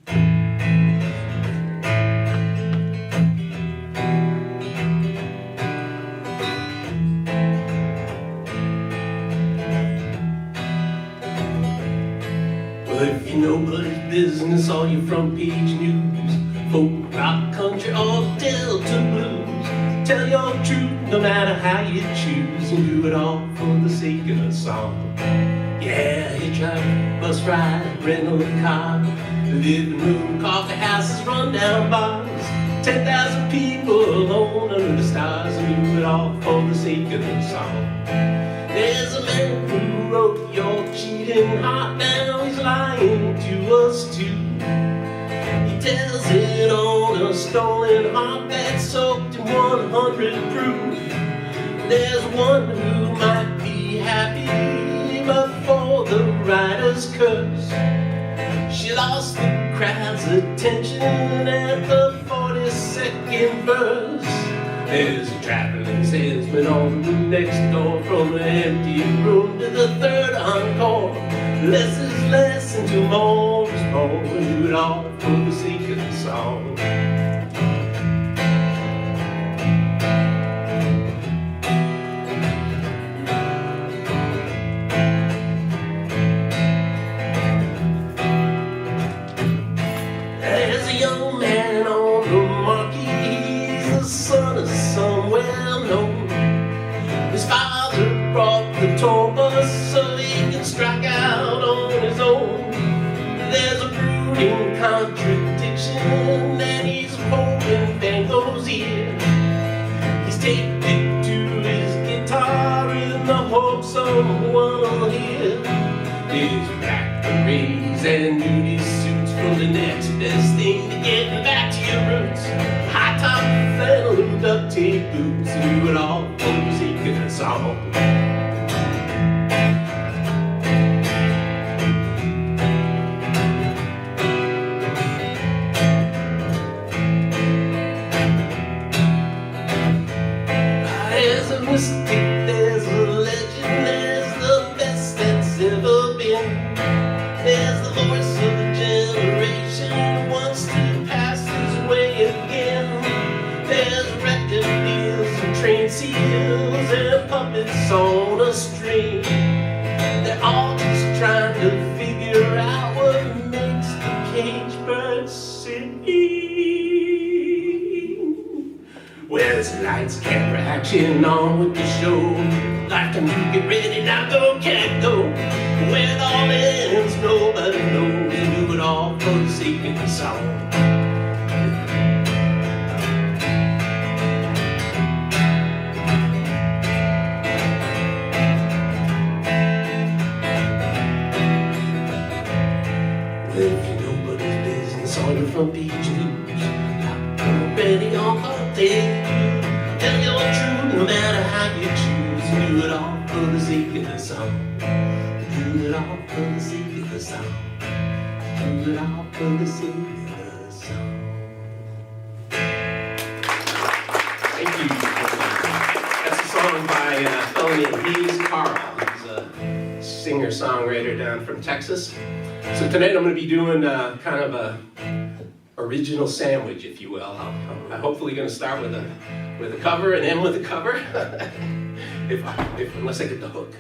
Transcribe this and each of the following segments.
Well, if you know nobody's business, all your front page news, folk, rock, country, or Delta blues, tell your truth no matter how you choose, and do it all for the sake of a song. Yeah, hitchhike, bus ride, rental a car, living room, coffeehouses, rundown bars, 10,000 people alone under the stars, and do it all for the sake of the song. There's a man who wrote your cheating heart, now he's lying to us too. He tells it on a stolen heart that's soaked in 100 proof. There's one who might be happy, but for the writer's curse, she lost the crowd's attention at the 42nd verse. There's a traveling salesman on the next door, from an empty room to the third encore. Less is less and more is more, and do it all for the sake of the song. There's a young man on the marquee, he's the son of some well-known. His father brought the tour bus so he can strike out on his own. There's a brooding contradiction, and he's holding Van Gogh's ear. He's taped it to his guitar in the hope someone will hear. His black berets and duty suits from the next best thing to getting back to your roots. High top flannel and duct tape boots, and do it all for the sake of the song. There's a mystic, there's a legend, there's the best that's ever been. There's the voice of the generation who wants to pass his way again. There's record deals and train seals and puppets on a string. They're all just trying to figure out what makes the cage bird sing. Where's the lights, camera, action, on with the show? Lifetime, you get ready, now go, can't go. Where it all ends, nobody knows. You do it all for the sake of the song. Well, if you know nobody's business, all your front page news, already on all day. Tell your truth no matter how you choose. Do it all for the sake of the song. Do it all for the sake of the song. Do it all for the sake of the song. Thank you. That's a song by a fellow named Hicks. He's a singer-songwriter down from Texas. So tonight I'm going to be doing kind of a original sandwich, if you will. I'm hopefully going to start with a cover and end with a cover, unless I get the hook,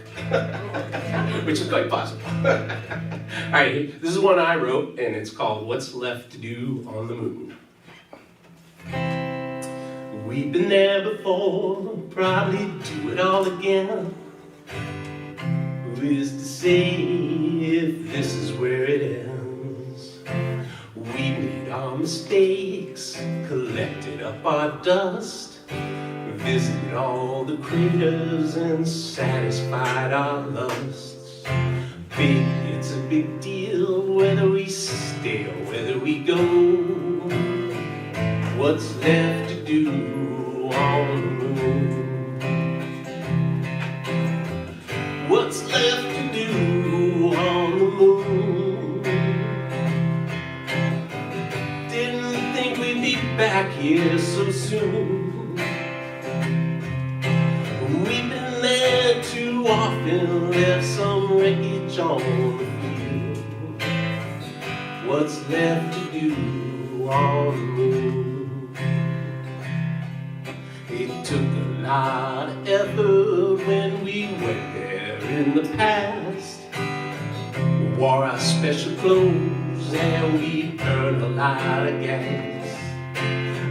which is quite possible. All right, this is one I wrote, and it's called "What's Left to Do on the Moon." We've been there before, probably do it all again. Who is to say if this is where it ends? We made our mistakes, collected up our dust, visited all the craters and satisfied our lusts. Baby, it's a big deal whether we stay or whether we go. What's left to do on the moon? What's left to do on the moon? Didn't think we'd be back here so soon. We've been there too often, left some wreckage on the field. What's left to do on the moon? It took a lot of effort when we went there in the past. We wore our special clothes and we burned a lot of gas.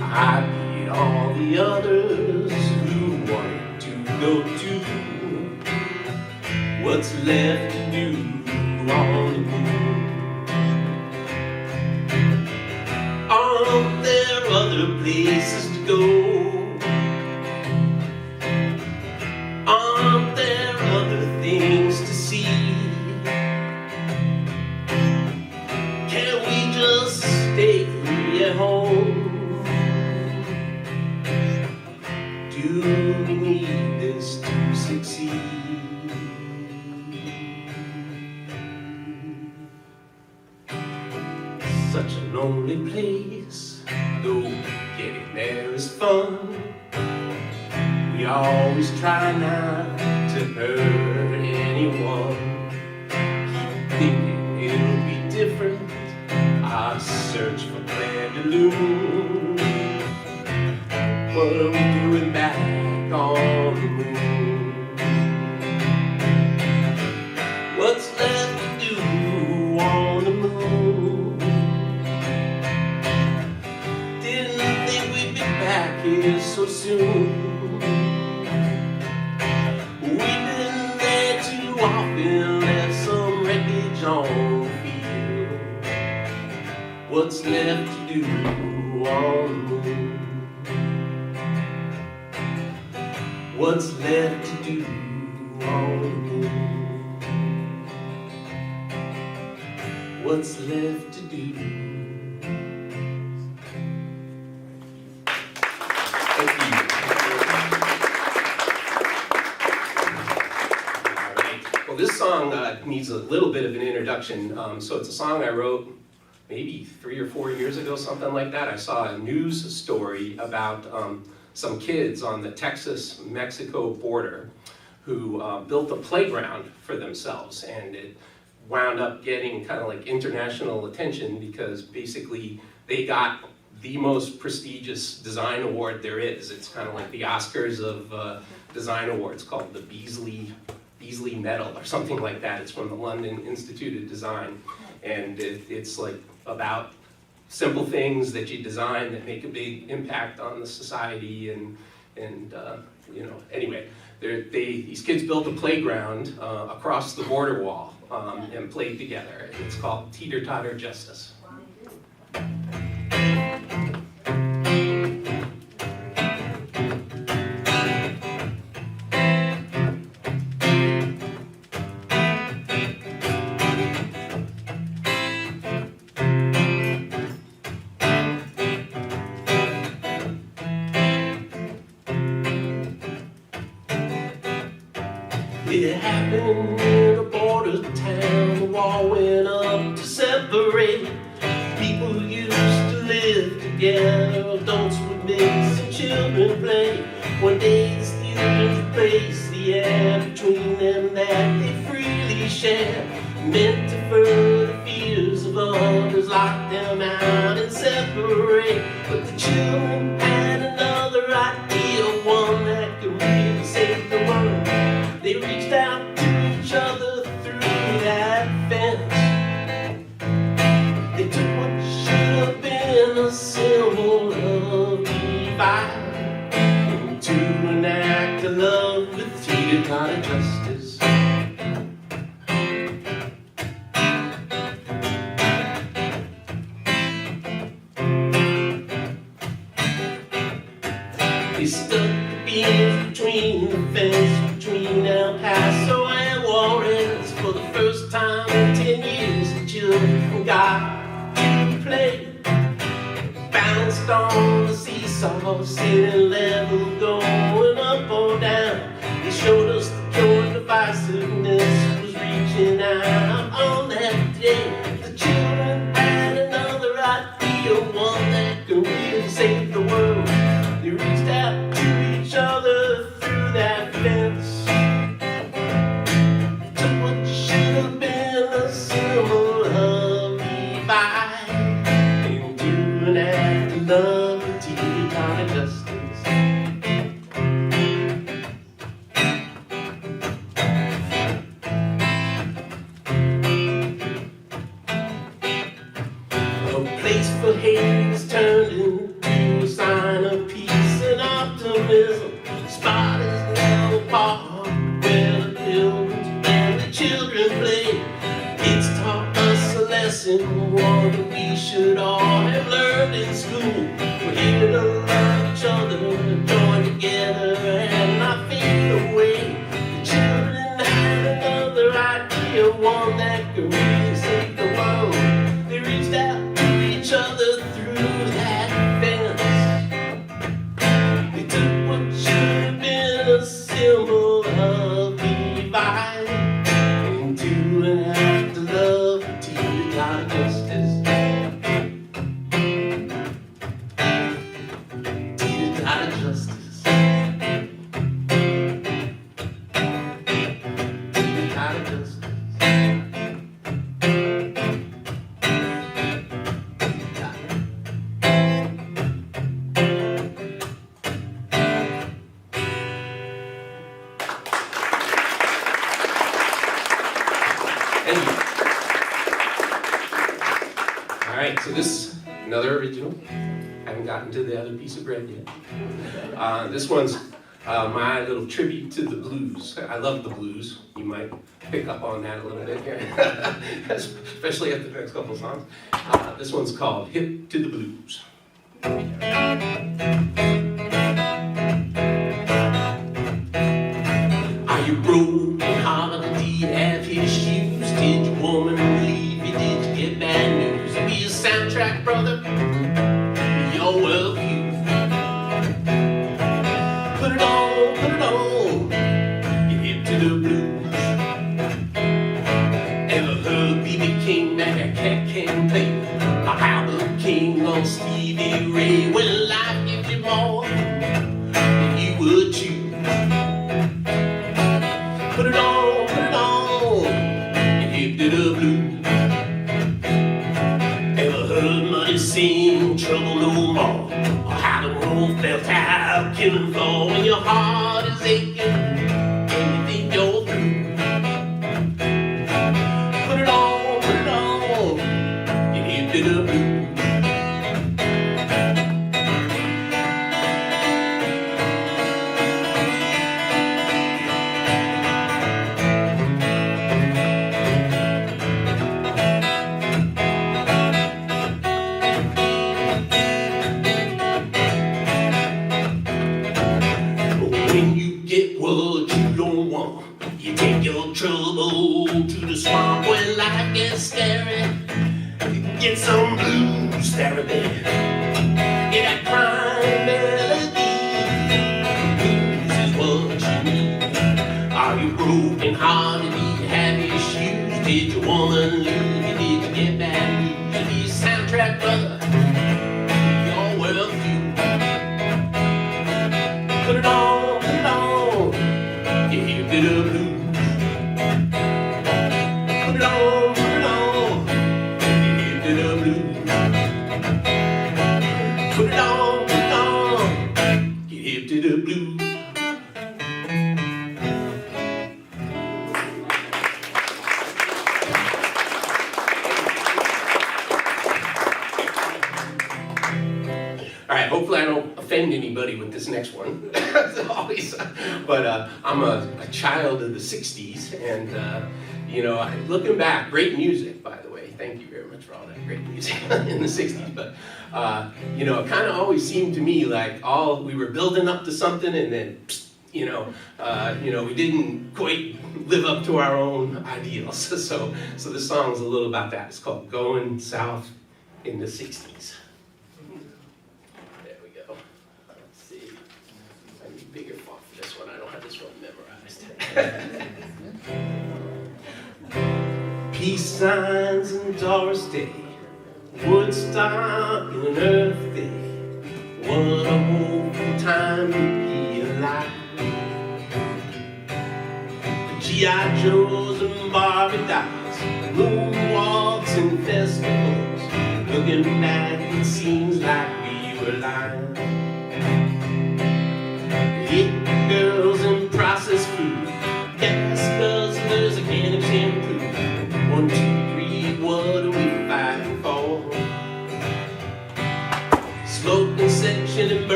I beat all the others who wanted to go too. What's left to do on the moon? Aren't there other places to go? Aren't there other things to see? Can't we just stay at home? Do we need this to succeed? Such a lonely place, though getting there is fun. We always try not to hurt anyone. Keep thinking it'll be different, our search for Claire de Lune. What are we doing back on the moon? What's left to do on the moon? Didn't think we'd be back here so soon. We've been there too often, left some wreckage on the field. What's left to do on the moon? What's left to do on the moon? What's left to do? Thank you. All right. Well, this song needs a little bit of an introduction. So it's a song I wrote maybe 3 or 4 years ago, something like that. I saw a news story about some kids on the Texas-Mexico border who built a playground for themselves, and it wound up getting kind of like international attention because basically they got the most prestigious design award there is. It's kind of like the Oscars of design awards, called the Beasley Medal or something like that. It's from the London Institute of Design, and it's like about simple things that you design that make a big impact on the society, and you know, anyway, these kids built a playground across the border wall and played together. And it's called Teeter Totter Justice. It happened in a border town. The wall went up to separate people who used to live together. Adults would mix and children play. One day the students replaced the air between them that they freely share, meant to further fears of others, lock them out and separate. But the children had another idea, one that could really save the world. They reached out to each other through that fence. They took what should have been a symbol of divide into an act of love with teeter-totter justice. They stuck the beams between the fence, between El Paso and Juarez. For the first time in 10 years, the children got to play. Bounced on the seesaw, sitting level, going up or down. They showed us the joy divisiveness was reaching out on that day. The children had another idea, one that could really save the world. They reached out to each other through that fence. Took what should have been a symbol of divide hate is turned into a sign of peace and optimism. Spot is now a park where the pilgrims and the children play. It's taught us a lesson, one that we should all have learned in school. We're here to love each other, join together and not fade away. The children had another idea, one that could really save the world. They reached out to each other through that fence. They took what should have been a symbol of divide into an act of love, teeter-totter justice. Teeter-totter justice. Teeter-totter justice. Alright, so this, another original. Haven't gotten to the other piece of bread yet. This one's my little tribute to the blues. I love the blues. You might pick up on that a little bit here, especially after the next couple of songs. This one's called Hip to the Blues. Are you broken hearted? Do you have his shoes? Did your woman leave you? Did you get bad news? Be a soundtrack brother, your worldview. Put it on, you're hip to the blues. Ever heard B.B. King, that cat can play? Or Albert King or Stevie Ray? When life gives you more than you would choose. Put it on, you're hip to the blues. Sing trouble no more, or how the road felt out killing floor when your heart is aching and you think you're through. Put it on, you hip to the blues. Trouble to the swamp when life gets scary. Get some blues therapy. Get that crying melody. Blues is what you need. Are you broken hearted? Do you have issues? Did your woman leave you? Did you get bad news? You need a soundtrack brother, your worldview. Put it on, you're hip to the blues. Hopefully I don't offend anybody with this next one. Always, but I'm a child of the 60s, and you know, looking back, great music, by the way. Thank you very much for all that great music in the 60s. But you know, it kind of always seemed to me like we were building up to something, and then you know, we didn't quite live up to our own ideals. So this song's a little about that. It's called "Going South in the 60s." Bigger font for this one. I don't have this one memorized. Peace signs and Doris Day, Woodstock and an Earth Day. What a wonderful time to be alive. The G.I. Joes and Barbie dolls, moonwalks and festivals. Looking back, it seems like we were lying. Hit girls and processed food, gas guzzlers, a can of shampoo. 1, 2, 3, what are we fighting for?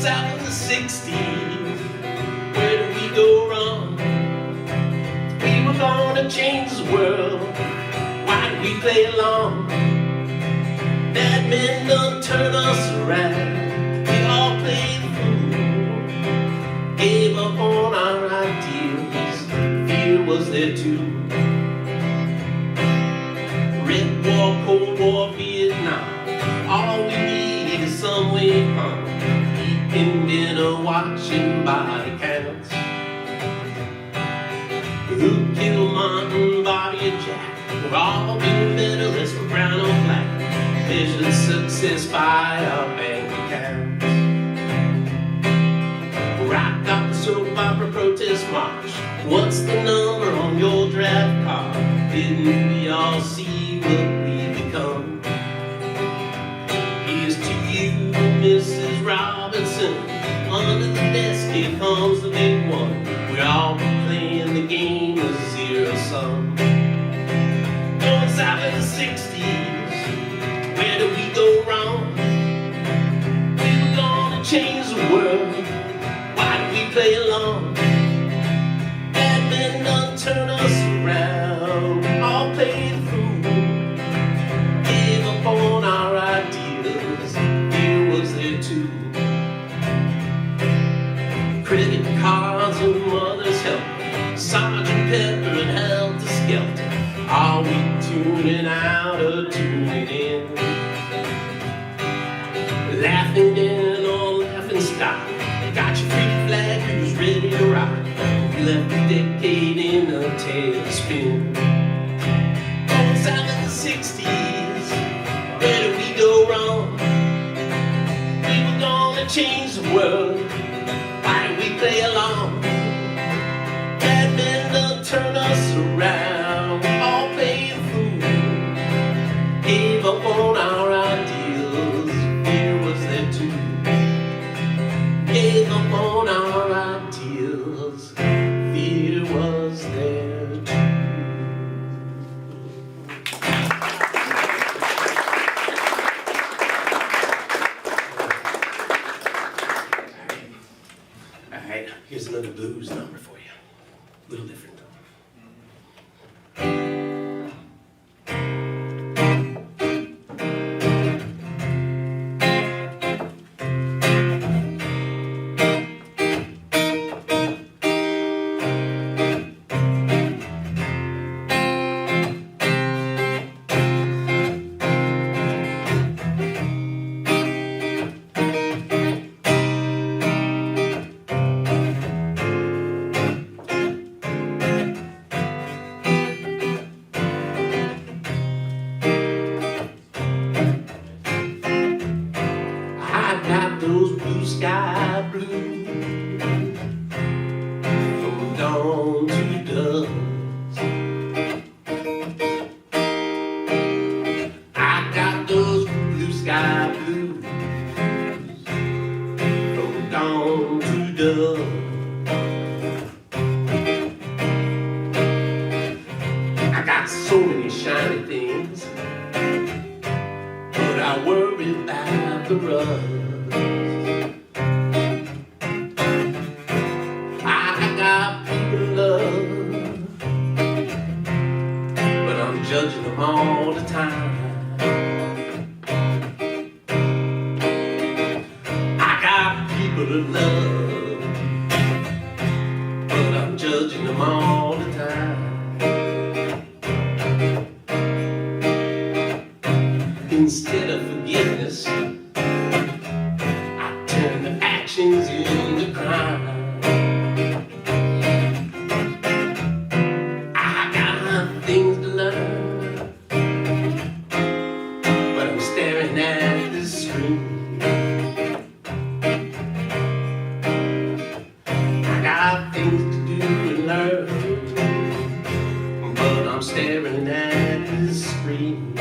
south in the 60s, where did we go wrong? We were gonna change the world, why did we play along? Bad men done turn us around, we all played the fool, gave up on our ideals, fear was there too. Red War, Cold War, Vietnam, all we need is some way home, eating dinner, watching body counts. Who killed Martin, Bobby, and Jack? We're all been medalists for brown or black, measured success by our bank accounts. Rock up the soap opera protest march, what's the number on your draft card? Didn't we all see what we become? Here's to you, Mrs. Robinson, under the desk here comes the big one. We're all playing the game of zero sum. Going south in the 60s, where did we go wrong? We were gonna change the world, why did we play along? Bad men done turn us around, all played the fool, gave up on our ideals, fear was there too. Credit cards and mother's help, Sergeant Pepper and Helter Skelter, are we tuning out or tuning in? Laughing in or laughing stock, got your free flag, who's ready to rock? We left the decade in a tailspin. Going south in the 60s, where did we go wrong? We were gonna change the world, why did we play along? Bad men done turn us around, all played the fool, gave up on our ideals, fear was there too. Gave up on our ideals, fear was there too. All right, here's another blues number for you. A little different though. Those blue sky blues from dawn to dusk. I got those blue sky blues from dawn to dusk. I got so many shiny things, but I worry about the rust. Judging them all the time. I got people to love, but I'm judging them all the time. Instead of forgiveness, I turn the actions into crime. Staring at the screen.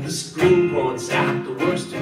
The screen points out the worst of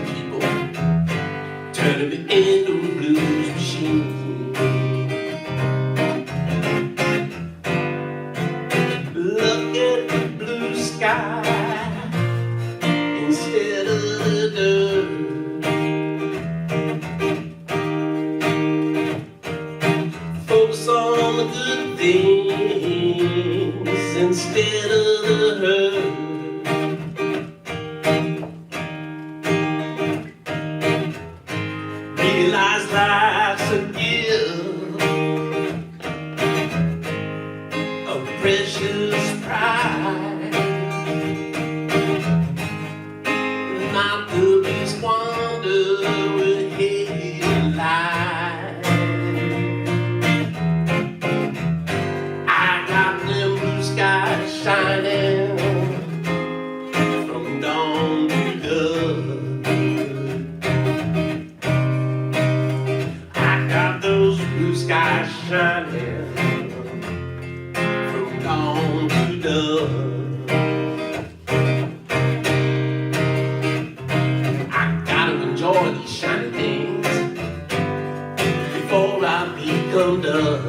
with headlights. I got them blue skies shining from dawn to dusk. I got those blue skies shining from dawn to dusk. Enjoy these shiny things before I become dust.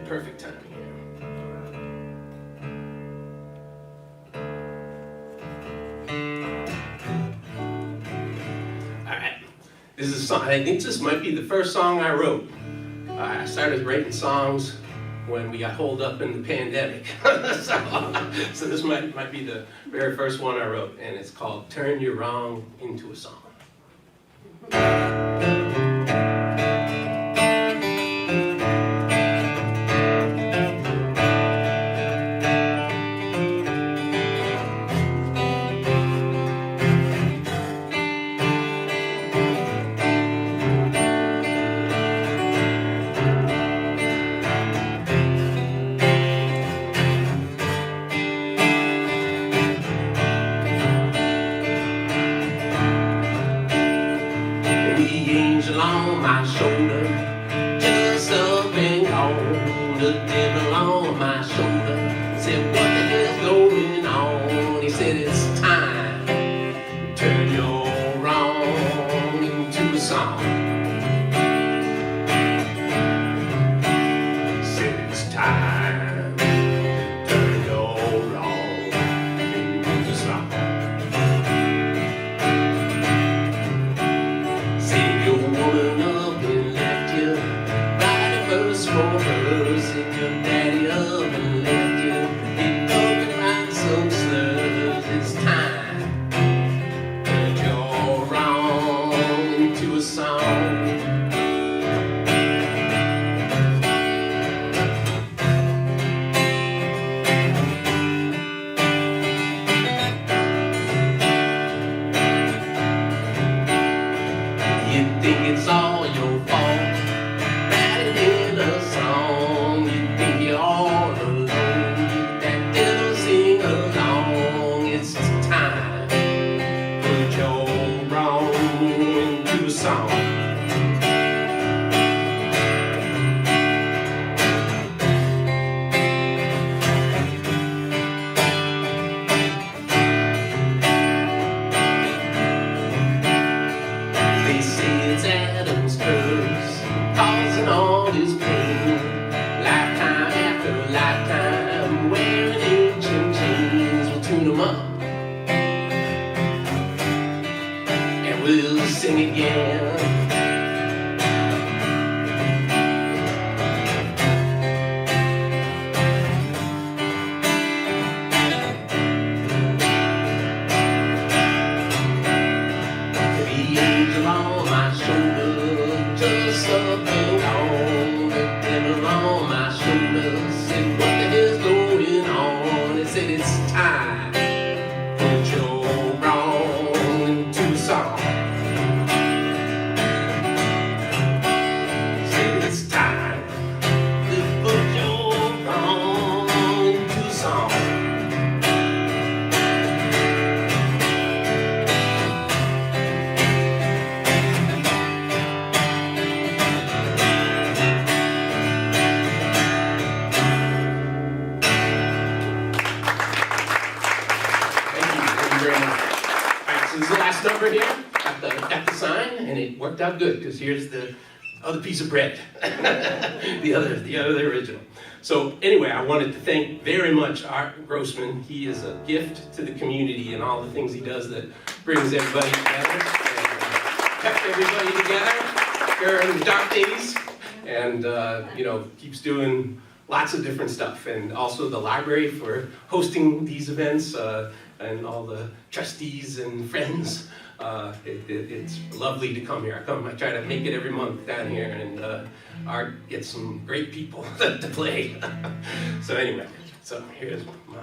Perfect timing here. All right, this is a song. I think this might be the first song I wrote. I started writing songs when we got holed up in the pandemic, so this might be the very first one I wrote, and it's called "Turn Your Wrong Into a Song." On my shoulder, just up and gone. The devil on my shoulder said, "What the hell's going on?" He said, "It's time to turn your wrong into a song." He said, "It's time to turn your wrong into a song." Woman up and left you, writing verse for her. Said your daddy up and left you, he told me write some slurs. It's time to turn your wrong into a song. You think it's all your fault, writing in a song. You think you're all alone, that devil sing along. It's time to put your wrong into a song. They say it's Adam's curse, causing all this pain. Lifetime after lifetime, wearing ancient chains. We'll tune them up, and we'll sing again. The angel on my shoulder, just up and gone. The devil on my shoulder said, "What the hell's going on?" He said, "It's time to put your wrong into a song." He said, "It's time to put your wrong into a song." Thank you very much. All right, this is the last number here. Got the sign, and it worked out good, because here's the other piece of bread. the other original. So anyway, I wanted to thank very much Art Grossman. He is a gift to the community and all the things he does that brings everybody together. And, kept everybody together during the dark days. And keeps doing lots of different stuff. And also the library for hosting these events, and all the trustees and friends. It's lovely to come here. I try to make it every month down here, and Art gets some great people to play. So anyway, here's my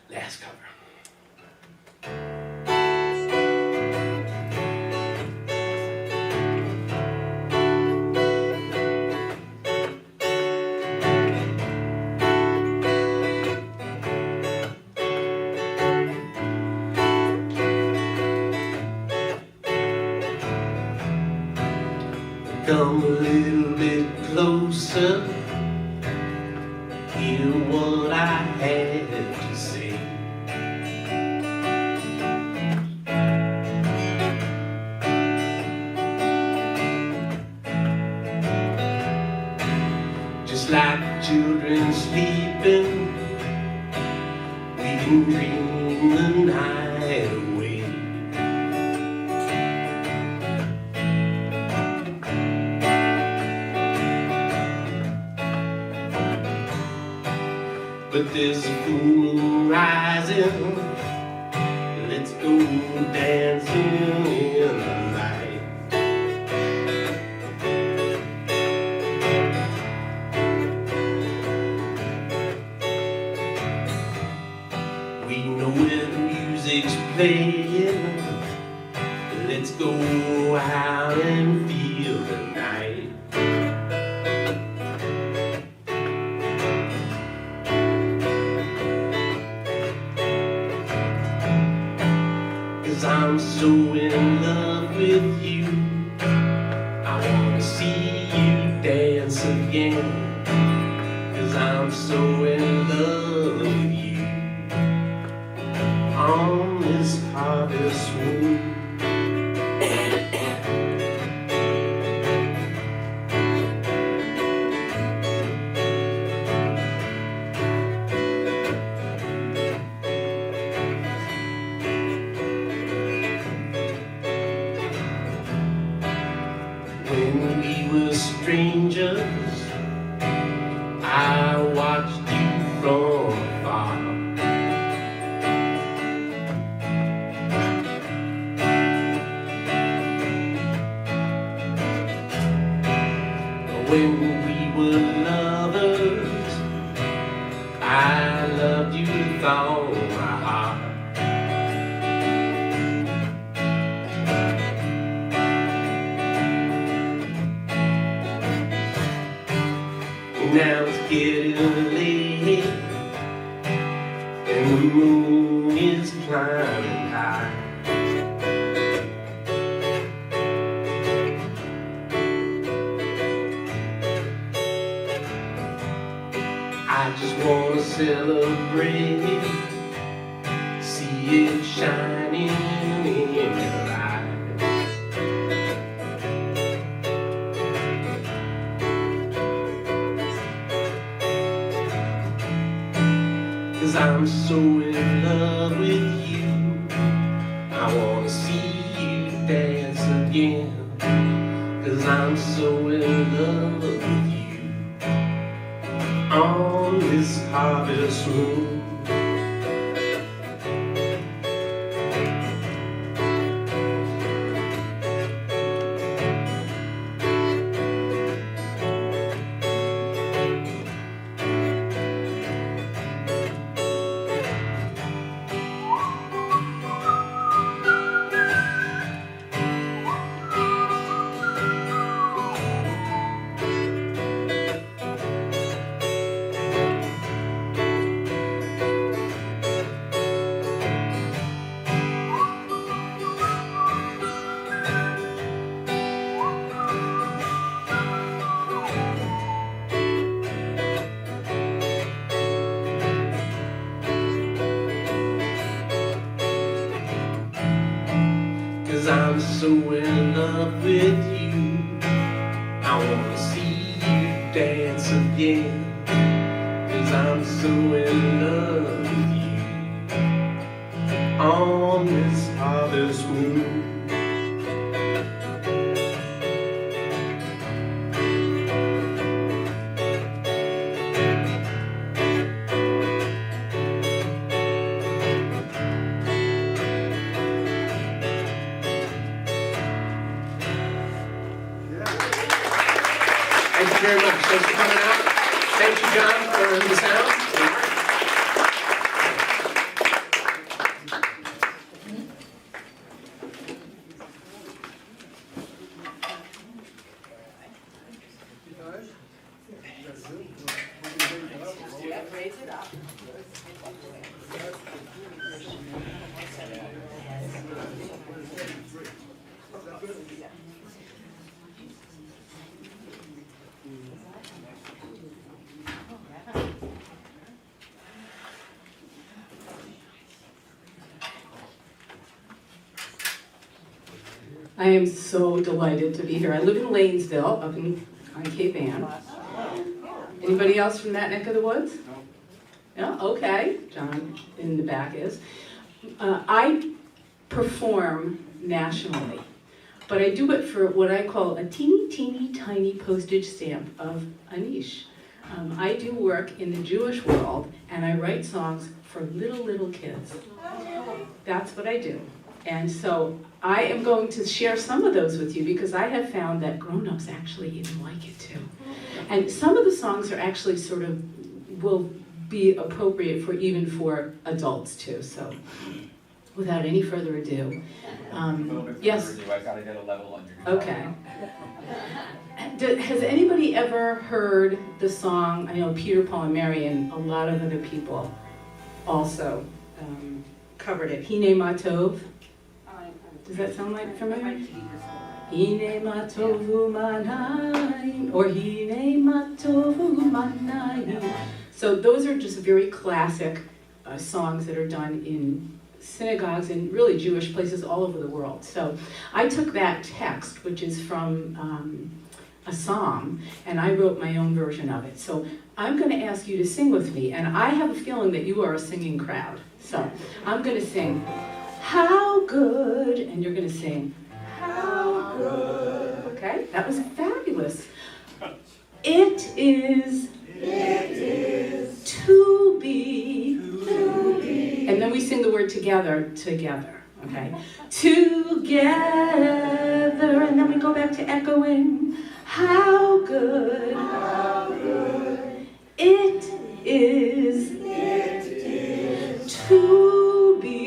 last cover. Come a little bit closer, hear what I had to say. Just like children sleeping, we can dream the night away. But there's a full moon rising, let's go dancing in the light. We know where the music's playing, let's go out and feel the night. 'Cause I'm so in love with you, I wanna see you dance again. 'Cause I'm so in love with you, on this harvest moon. When we were strangers, I watched you from afar. When we were lovers, I loved you with all my heart. Now it's getting late, and the moon is climbing high. I just want to celebrate, see it shining in your eyes. 'Cause I'm so in love with you, I wanna see you dance again. 'Cause I'm so in love with you, on this harvest moon. 'cause I'm so in love with you. I wanna see you dance again, 'cause I'm so in love with you. On this harvest moon, thank you very much. Thanks for coming out. Thank you, John, for the sound. Raise it up. I am so delighted to be here. I live in Lanesville, up on Cape Ann. Anybody else from that neck of the woods? No? Okay. John in the back is. I perform nationally, but I do it for what I call a teeny tiny postage stamp of a niche. I do work in the Jewish world, and I write songs for little kids. That's what I do. And so I am going to share some of those with you because I have found that grown-ups actually even like it too. And some of the songs are actually sort of, will be appropriate for even for adults too. So without any further ado, yes? I've got to get a level under. Okay. Has anybody ever heard the song, I know Peter, Paul, and Mary, and a lot of other people also covered it, Hine Ma Tov? Does that sound like familiar? Hine Ma Tovu Manayim, or Hine Ma Tovu Manayim. So those are just very classic songs that are done in synagogues and really Jewish places all over the world. So I took that text, which is from a psalm, and I wrote my own version of it. So I'm going to ask you to sing with me, and I have a feeling that you are a singing crowd. So I'm going to sing, how good, and you're going to sing, how good. Okay, that was fabulous. It is to be, and then we sing the word together, okay? Together, and then we go back to echoing, how good, it is to be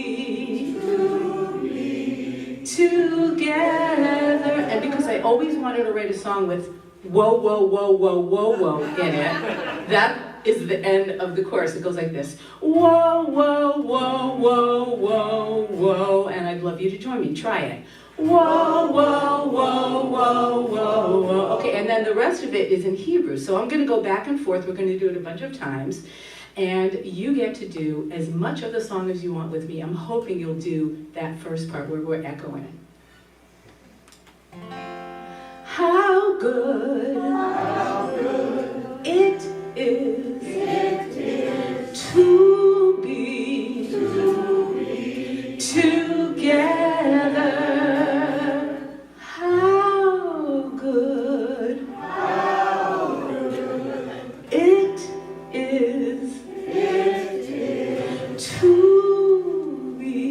together. And because I always wanted to write a song with whoa, whoa, whoa, whoa, whoa, whoa in it, that is the end of the chorus. It goes like this. Whoa, whoa, whoa, whoa, whoa, whoa. And I'd love you to join me. Try it. Whoa, whoa, whoa, whoa, whoa, whoa. Okay, and then the rest of it is in Hebrew. So I'm going to go back and forth. We're going to do it a bunch of times. And you get to do as much of the song as you want with me. I'm hoping you'll do that first part where we're echoing. How good, it is to be together. How good it is to be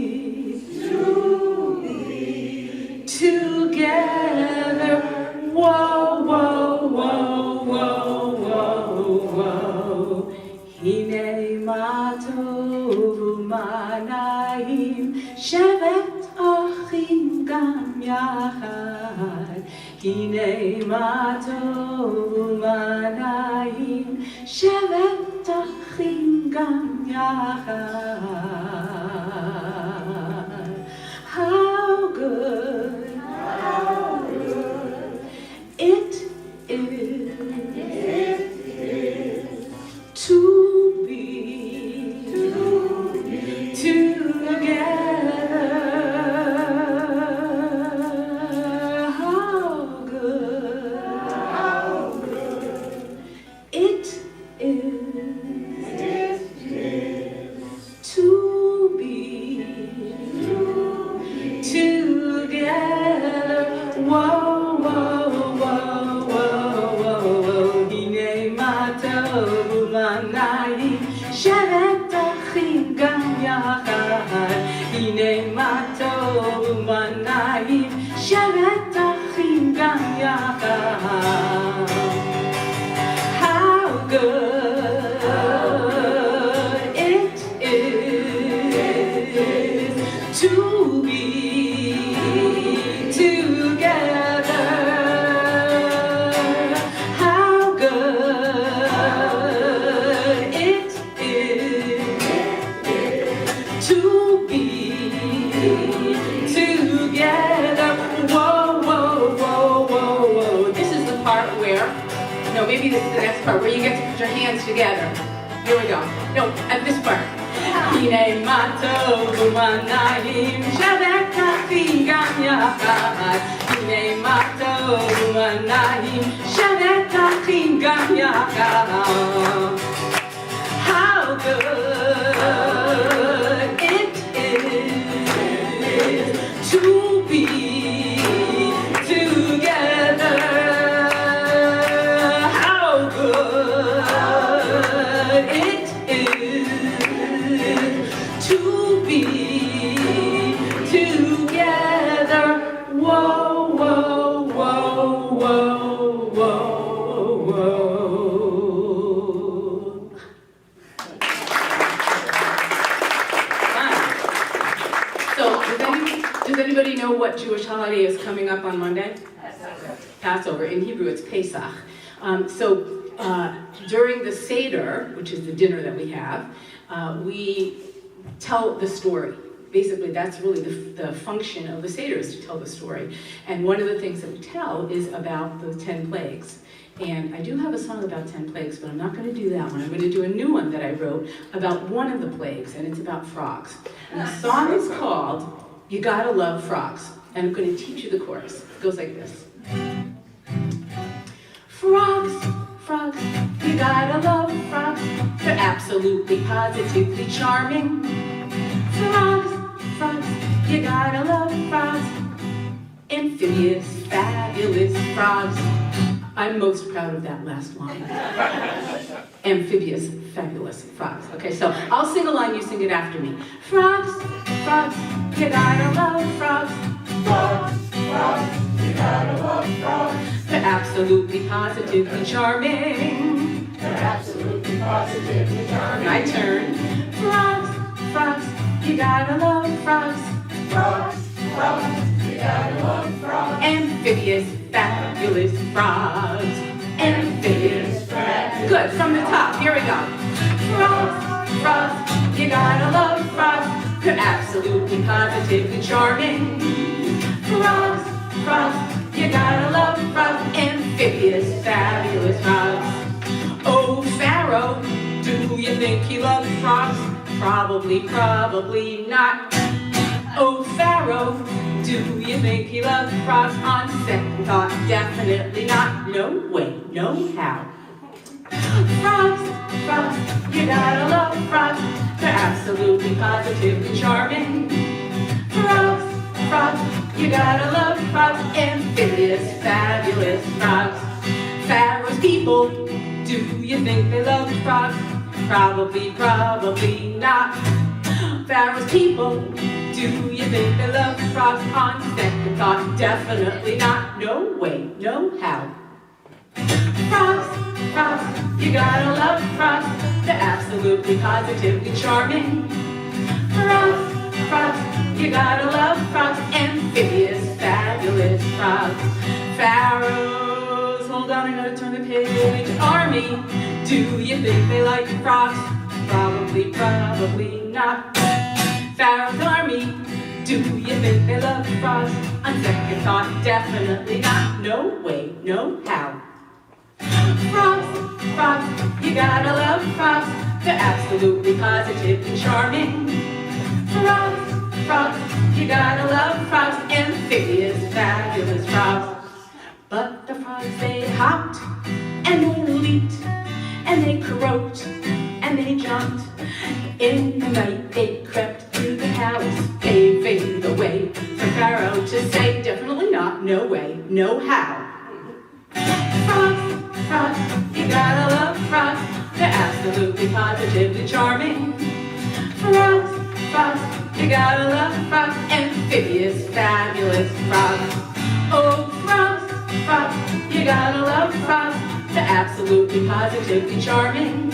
together. Whoa, whoa, whoa, whoa, whoa, whoa. Hine ma tovu manayim, shevet achim gam yachad. Hine ma tovu manayim, shevet achim gam yachad. How good it is to be together. מה טוב ומה נעים, שבטחים גם יחד. How good it is to be together. How good it is to be together. Whoa, whoa, whoa, whoa, whoa. This is the part where, no, maybe this is the next part where you get to put your hands together. Here we go. No, at this part. הנה מה טוב ומה נעים, שבטחים גם יחד. הנה מה טוב ומה נעים, שבטחים גם יחד. How good it is to be together. How good it is to be together. Whoa, whoa, whoa, whoa, whoa, whoa. So, does anybody know what Jewish holiday is coming up on Monday? Passover. In Hebrew, it's Pesach. During the Seder, which is the dinner that we have, we tell the story. Basically, that's really the function of the Seder, is to tell the story. And one of the things that we tell is about the 10 plagues. And I do have a song about 10 plagues, but I'm not going to do that one. I'm going to do a new one that I wrote about one of the plagues, and it's about frogs. And the song is called You Gotta Love Frogs. And I'm going to teach you the chorus. It goes like this. Frogs, frogs, you gotta love frogs. They're absolutely, positively charming. Frogs, frogs, you gotta love frogs. Amphibious, fabulous frogs. I'm most proud of that last line. Amphibious, fabulous frogs. Okay, so I'll sing a line, you sing it after me. Frogs, frogs, you gotta love frogs. Frogs, frogs, you gotta love frogs. They're absolutely, positively charming. They're absolutely, positively charming. My turn. Frogs, frogs, you gotta love frogs. Frogs, frogs, you gotta love frogs. Amphibious, fabulous frogs. Amphibious, fabulous. Good, from the top, here we go. Frogs, frogs, you gotta love frogs. They're absolutely, positively charming. Frogs, frogs, you gotta love frogs. Amphibious, fabulous frogs. Oh, Pharaoh, do you think he loves frogs? Probably, probably not. Oh, Pharaoh, do you think he loves frogs? On second thought, definitely not. No way, no how. Frogs, frogs, you gotta love frogs. They're absolutely, positively charming. Frogs, frogs, you gotta love frogs. Amphibious, fabulous frogs. Pharaoh's people, do you think they love frogs? Probably, probably not. Pharaoh's people, do you think they love frogs? On second thought, definitely not. No way, no how. Frogs, frogs, you gotta love frogs. They're absolutely, positively charming. Frogs, frogs, you gotta love frogs. Amphibious, fabulous frogs. Pharaohs, hold on, I gotta turn the page. Army, do you think they like frogs? Probably, probably not. Pharaoh's army, do you think they love frogs? On second thought, definitely not. No way, no how. Frogs, frogs, you gotta love frogs. They're absolutely, positively charming. Frogs, frogs, you gotta love frogs. Amphibious, fabulous frogs. But the frogs, they hopped, and they leaped, and they croaked, and they jumped. In the night they crept through the house, paving the way for Pharaoh to say, definitely not, no way, no how. Frogs, frogs, you gotta love frogs. They're absolutely, positively charming. Frogs, frogs, You gotta love frogs, amphibious, fabulous frogs. Oh, frogs, frogs, you gotta love frogs. They're absolutely, positively charming.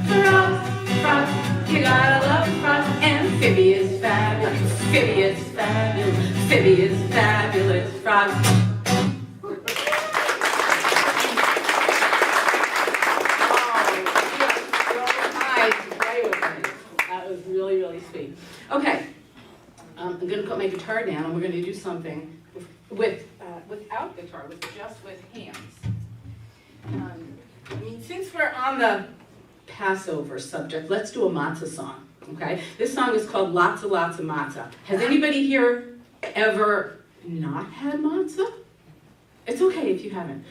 Frogs, frogs, you gotta love frogs. Amphibious, fabulous, amphibious, fabulous, amphibious, fabulous frogs. That was really, really sweet. Okay, I'm going to put my guitar down, and we're going to do something without guitar, just with hands. Since we're on the Passover subject, let's do a matzah song. Okay, this song is called "Lots of Matzah." Has anybody here ever not had matzah? It's okay if you haven't.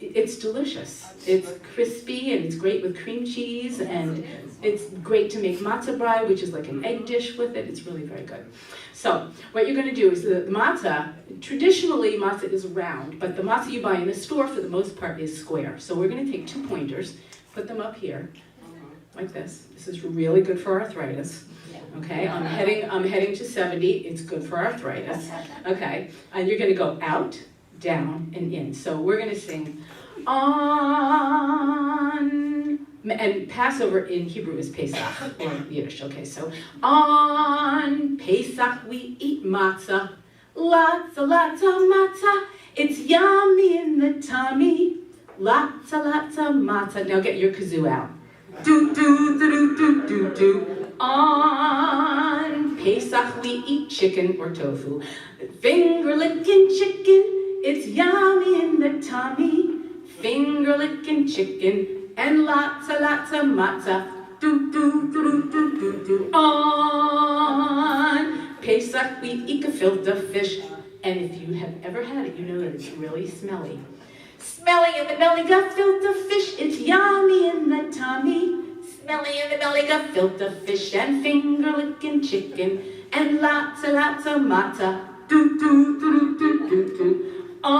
It's delicious. It's crispy and it's great with cream cheese, and it's great to make matzah brai, which is like an egg dish with it. It's really very good. So what you're going to do is the matzah, traditionally matzah is round, but the matzah you buy in the store for the most part is square. So we're going to take 2 pointers, put them up here, like this. This is really good for arthritis. Okay, I'm heading to 70. It's good for arthritis. Okay, and you're going to go out, down, and in. So we're going to sing on, and Passover in Hebrew is Pesach, or Yiddish. Okay, so on Pesach we eat matzah, lots of matzah. It's yummy in the tummy, lots of matzah. Now get your kazoo out. Do do do do do do. On Pesach we eat chicken or tofu, finger licking chicken. It's yummy in the tummy, finger licking chicken, and lots of matzah. Do do do do do do. On Pesach we eat gefilte fish, and if you have ever had it, you know that it's really smelly. Smelly in the belly, gefilte fish. It's yummy in the tummy, smelly in the belly, gefilte fish, and finger licking chicken, and lots of matzah. Do do do do do do. On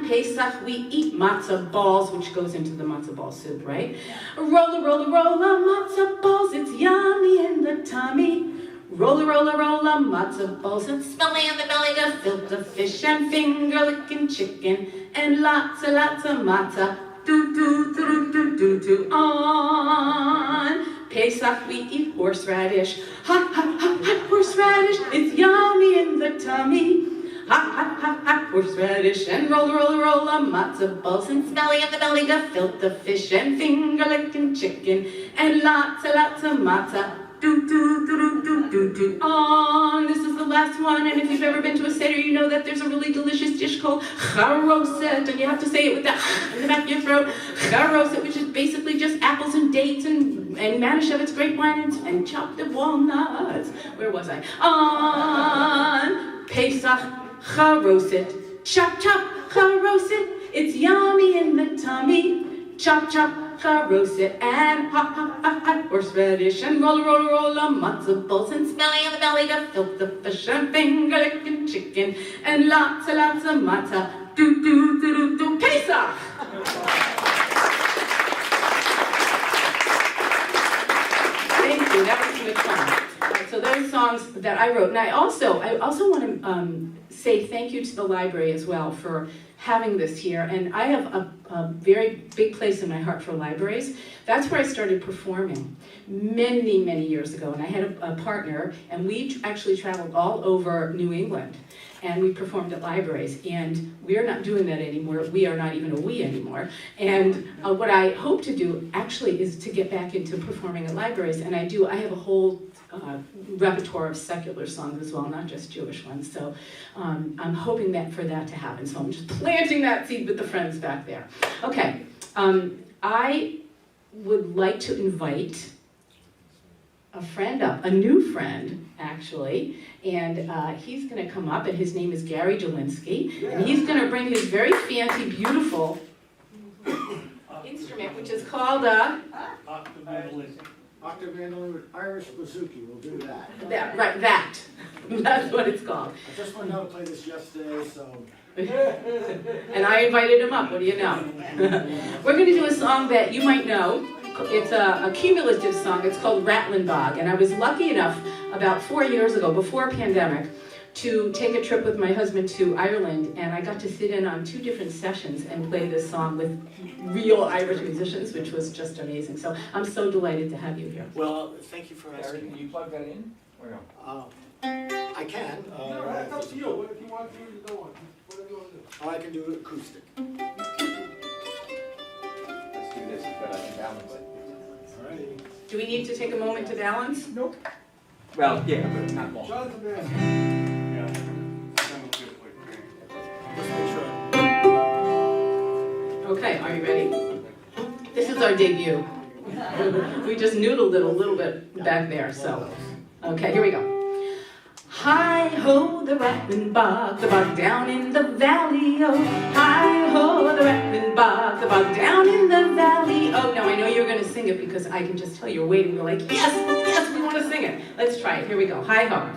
Pesach we eat matzah balls, which goes into the matzah ball soup, right? Rolla, rolla, rolla, matzah balls, it's yummy in the tummy. Rolla, rolla, rolla, matzah balls, it's smelly in the belly, gefilte fish, and finger licking chicken, and lots of matzah. Do do do do do do. On Pesach we eat horseradish. Ha ha ha ha, horseradish, it's yummy in the tummy. Hot, hot, hot, hot horseradish, and roll, roll, roll, matzah balls, and smelly in the belly, gefilte fish, and finger licking chicken, and lots of matzah. Do, do, do, do, do, do. On, this is the last one, and if you've ever been to a seder, you know that there's a really delicious dish called charoset, and you have to say it with that in the back of your throat. Charoset, which is basically just apples and dates and Manischewitz grape wine and chopped walnuts. Where was I? On Pesach. Charoset, chop, chop, charoset, it's yummy in the tummy. Chop, chop, charoset, and hot, hot, hot, hot horseradish, and roll, roll, roll, matzah balls, and smelly in the belly, gefilte fish, and finger licking chicken, and lots of matzah. Do, do, do, do, do, Pesach! Thank you, that was good fun. So those songs that I wrote, and I also want to say thank you to the library as well for having this here. And I have a very big place in my heart for libraries. That's where I started performing many years ago. And I had a partner, and we actually traveled all over New England. And we performed at libraries, and we are not doing that anymore. We are not even a we anymore. And what I hope to do actually is to get back into performing at libraries. And I have a whole repertoire of secular songs as well, not just Jewish ones. So I'm hoping for that to happen. So I'm just planting that seed with the friends back there. Okay, I would like to invite a friend up, a new friend actually, and he's going to come up, and his name is Gary Dolinsky, and he's going to bring his very fancy, beautiful instrument, which is called a octave mandolin with Irish bouzouki, we'll do that. That's what it's called. I just learned how to play this yesterday, so. And I invited him up, what do you know? We're going to do a song that you might know. it's a cumulative song. It's called Rattling Bog. And I was lucky enough about 4 years ago, before pandemic, to take a trip with my husband to Ireland, and I got to sit in on 2 different sessions and play this song with real Irish musicians, which was just amazing. So I'm so delighted to have you here. Well, thank you for asking. Can you plug that in or no? I can. No, that's up to you. What if you want to, you don't want to. Whatever you want to do. Or I can do acoustic. Let's do this, but I can balance it. All right. Do we need to take a moment to balance? Nope. Well, yeah, but not long. Jonathan Bass. Just make sure. Okay, are you ready? This is our debut. We just noodled it a little bit back there, so. Okay, here we go. Hi-ho, the rattling bog, the bog down in the valley, oh. Hi-ho, the rattling bog, the bog down in the valley, oh. Now, I know you're going to sing it because I can just tell you're waiting. You're like, yes, yes, we want to sing it. Let's try it. Here we go. Hi-ho.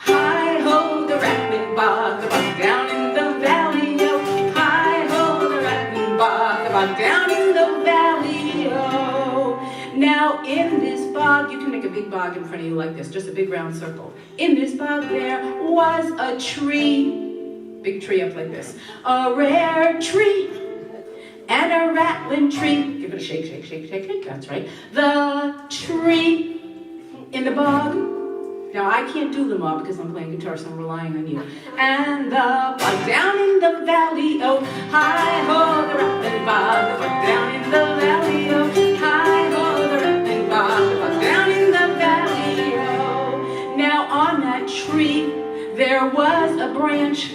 Hi-ho, the rattling bog, the bog down in the valley, oh. Hi-ho, the rattling bog, the bog down in the valley, oh. Now, in this bog, you can make a big bog in front of you like this, just a big round circle. In this bog there was a tree, big tree up like this, a rare tree, and a rattling tree. Give it a shake, shake, shake, shake, shake, that's right. The tree in the bog. Now, I can't do them all because I'm playing guitar, so I'm relying on you. And the bog down in the valley, oh, hi-ho, the rattling bog, the bog down in the valley, oh, hi-ho, the rattling bog, the bog down in the valley, oh. Now, on that tree, there was a branch,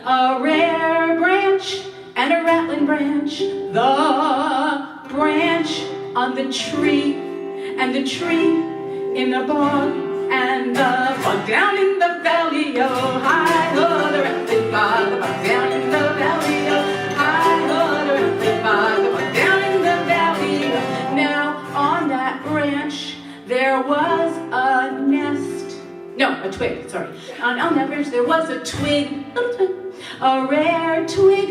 a rare branch, and a rattling branch. The branch on the tree, and the tree in the bog. And the bog down in the valley, oh, hi-ho, the rattling bog, the bog down in the valley, oh, hi-ho, the rattling bog, the bog down in the valley. Now, on that branch, there was a nest, no, a twig, sorry. On that branch, there was a twig, little twig, a rare twig,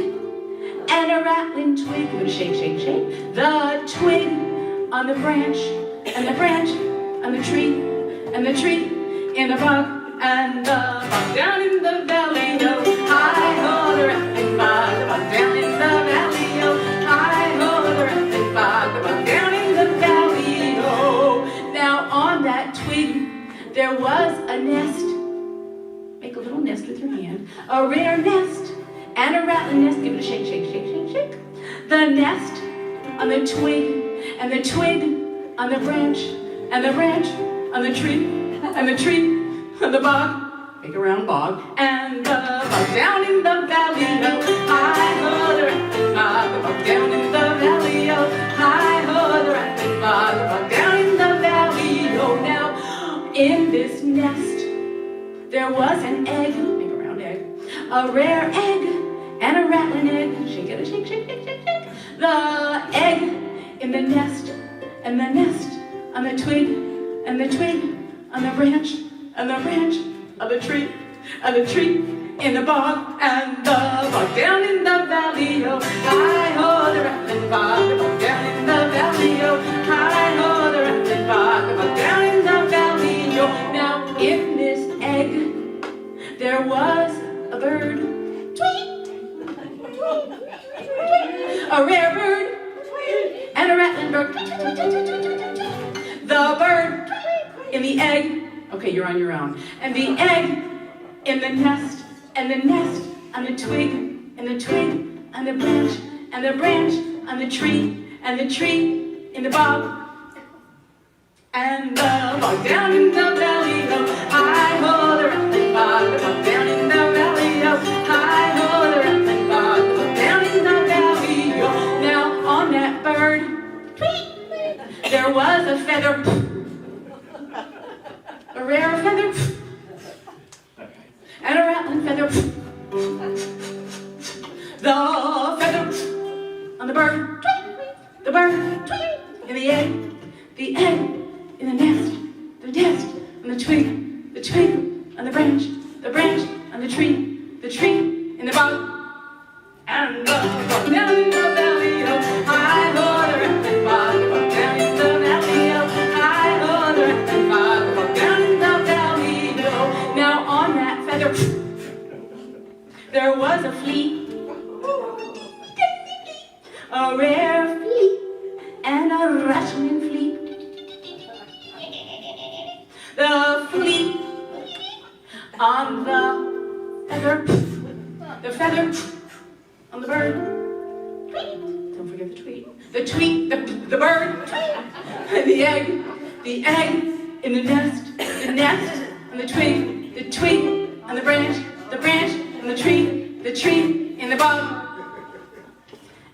and a rattling twig. Give it a shake, shake, shake. The twig on the branch, and the branch on the tree, and the tree in the bog, and the bog down in the valley, oh, hi-ho, the rattling bog, the bog down in the valley, oh, hi-ho, the rattling bog, the bog down in the valley, oh. Now on that twig, there was a nest, make a little nest with your hand, a rare nest, and a rattling nest. Give it a shake, shake, shake, shake, shake. The nest on the twig, and the twig on the branch, and the branch on the tree, and the tree on the bog, make a round bog, and the bog down in the valley, oh, hi-ho, the rattling bog, the bog down in the valley, oh, hi-ho, the rattling bog, the bog down in the valley, oh. Now, in this nest, there was an egg, make a round egg, a rare egg, and a rattling egg. Shake it, shake, shake, shake, shake, shake. The egg in the nest, and the nest on the twig, and the twig on the branch, and the branch on the tree, and the tree in the bog, and the bog down in the valley, oh, hi-ho, the rattling bog, the bog down in the valley, oh, hi-ho, the rattling bog, the bog down in the valley, oh. Now, in this egg, there was a bird, tweet, a rare bird, and a rattling bird, the bird in the egg, okay, you're on your own, and the egg in the nest, and the nest on the twig, and the twig on the branch, and the branch on the tree, and the tree in the bog, and the bog down in the valley, oh, hi-ho, the rattling bog, the bog down in the valley, oh, hi-ho, the rattling bog, the bog down in the valley, oh. Now, on that bird, tweet, there was a feather, a rare feather, and a rattling feather. The feather on the bird, the bird in the egg in the nest on the twig on the branch on the tree in the bog, and the bog down in the valley, oh, hi-ho, the rattling bog, the bog down in feather. There was a flea, a rare flea, and a rattling flea. The flea on the feather on the bird. Don't forget the tweet. The tweet, the bird, and the egg in the nest and the twig on the branch and the tree in the bog.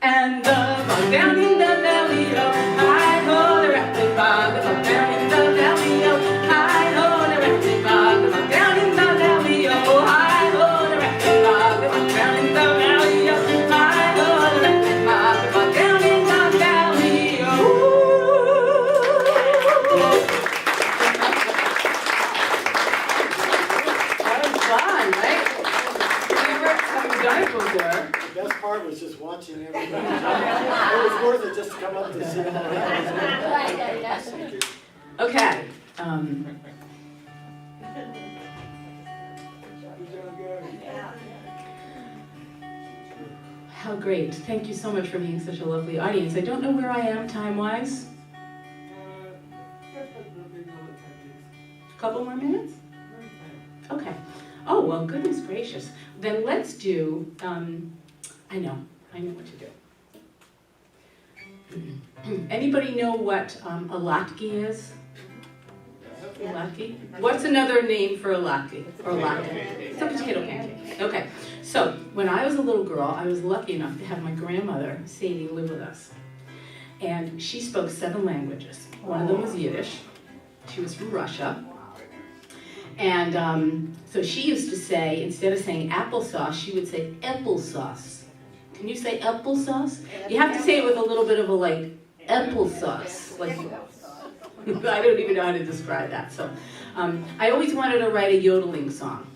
And the bug down in the valley, oh, hi-ho, the rattling bug, the bug down in the valley, oh, hi-ho, the rattling bug, the bug down in the valley, oh, hi-ho, the rattling bug, the bug down in the valley, oh, hi-ho, the rattling bug, the bug down in the valley, oh. That was fun, right? Have you done it before? The best part was just watching everybody. It was worth it just to come up to sit down. Okay. How great. Thank you so much for being such a lovely audience. I don't know where I am time-wise. A couple more minutes? Okay. Oh, well, goodness gracious. Then let's do, I know what to do. Anybody know what a latke is? A latke? What's another name for a latke? Or latke? It's a potato pancake. Okay. So, when I was a little girl, I was lucky enough to have my grandmother, Sadie, live with us. And she spoke 7 languages. One of them was Yiddish. She was from Russia. And so she used to say, instead of saying applesauce, she would say applesauce. Can you say applesauce? You have to say it with a little bit of a like, applesauce. Like, I don't even know how to describe that. So I always wanted to write a yodeling song.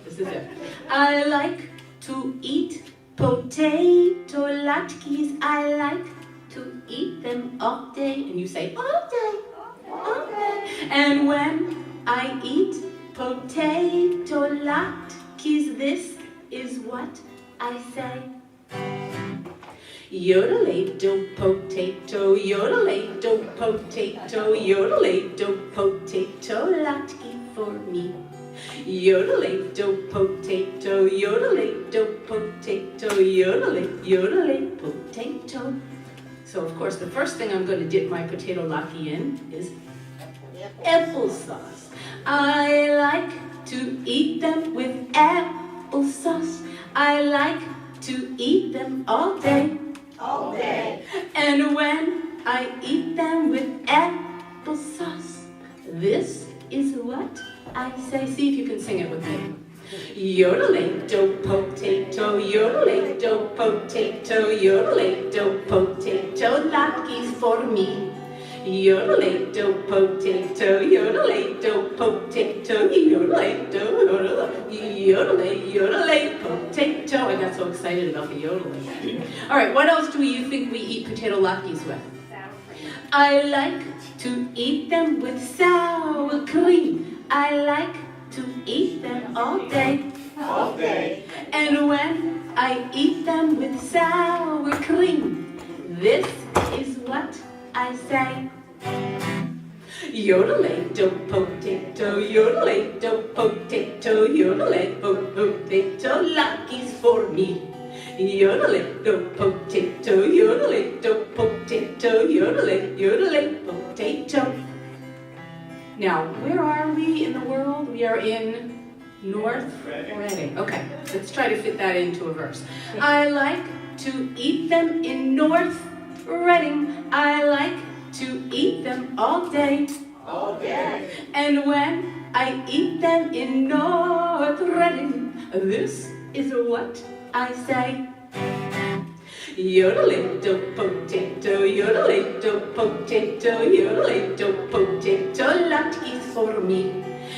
This is it. I like to eat potato latkes. I like to eat them all day. And you say, all day. Okay. And when I eat potato latkes, this is what I say. Yodelay-do potato, yodelay-do potato, yodelay-do potato latke for me. Yodelay-do potato, yodelay-do potato, yodelay potato. So of course the first thing I'm going to dip my potato latke in is applesauce. I like to eat them with applesauce. I like to eat them all day. All day. And when I eat them with applesauce, this is what I say. See if you can sing it with me. Yodelay-do potato, yodelay-do potato, yodelay-do potato latkes for me. Yodelay-do potato, yodelay-do potato, yodelay potato. I got so excited about the yodeling. All right, what else do you think we eat potato latkes with? I like to eat them with sour cream. I like to eat them all day. All day. And when I eat them with sour cream, this is what I say. Yodelay-do potato, yodelay-do potato, yodelay-do-potato latkes for me. Yodelay-do potato, yodelay-do potato, yodelay potato. Now, where are we in the world? We are in North Reading. Okay, let's try to fit that into a verse. I like to eat them in North Reading. I like to eat them all day. All day. And when I eat them in North Reading, this is what I say. Yodelay-do potato, yodelay-do potato, yodelay-do potato latkes for me.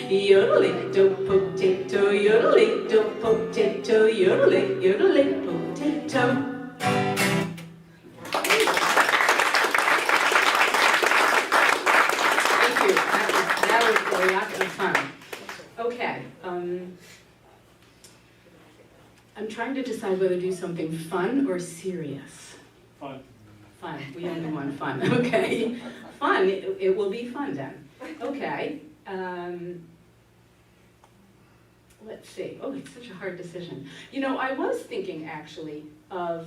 Yodelay-do potato, yodelay-do potato, yodelay potato. Thank you. That was a lot of fun. Okay. I'm trying to decide whether to do something fun or serious. Fun. Fun. We only want fun. Okay. Fun. It will be fun then. Okay. Let's see. Oh, it's such a hard decision. You know, I was thinking actually of,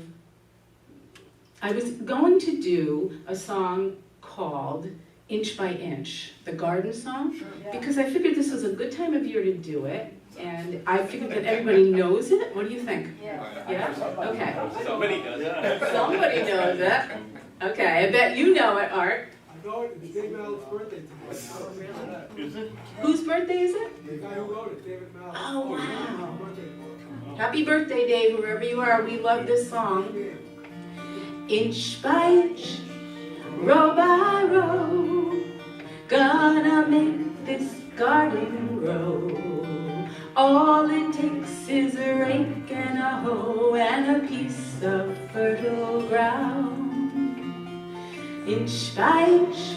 I was going to do a song called Inch by Inch, the garden song, because I figured this was a good time of year to do it, and I figured that everybody knows it. What do you think? Yeah? Okay. Somebody does it. Somebody knows it. Okay, I bet you know it, Art. I know it, it's Dave Mallett's birthday tomorrow. Is it? Whose birthday is it? The guy who wrote it, David Mallet. Oh, wow. Happy birthday tomorrow. Happy birthday, Dave, wherever you are. We love this song. Inch by inch, row by row, gonna make this garden grow. All it takes is a rake and a hoe and a piece of fertile ground. Inch by inch,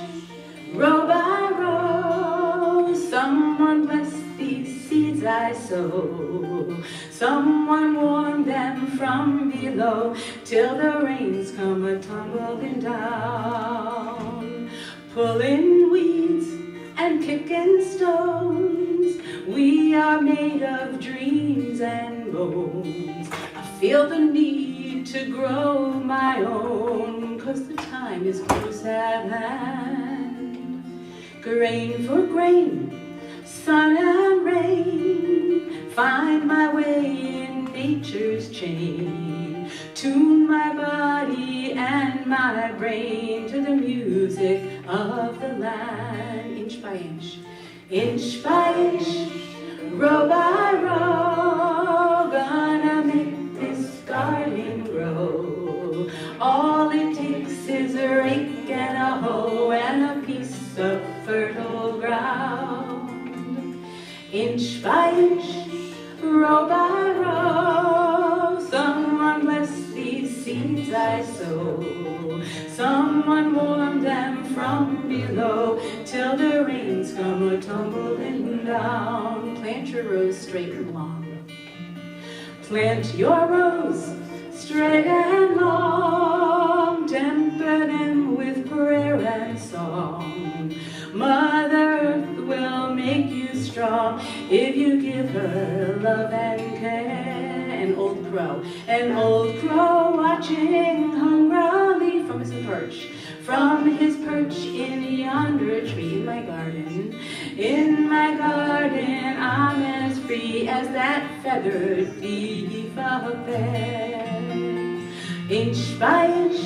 row by row, someone bless these seeds I sow. Someone warm them from below till the rains come a-tumbling down. Pulling weeds and kicking stones, we are made of dreams and bones. I feel the need to grow my own, 'cause the time is close at hand. Grain for grain, sun and rain, find my way in nature's chain. Tune my body and my brain to the music of the land. Inch by inch, row by row, gonna make this garden grow. All it takes is a rake and a hoe and a piece of fertile ground. Inch by inch, row by row, someone bless these seeds I sow. Someone warm them from below till the rains come a-tumbling down. Plant your rows straight and long. Plant your rows straight and long. Temper them with prayer and song. Mother Earth will make you strong if you give her love and care. An old crow watching hungrily from his perch in yonder tree. In my garden, I'm as free as that feathered thief up there. Inch by inch,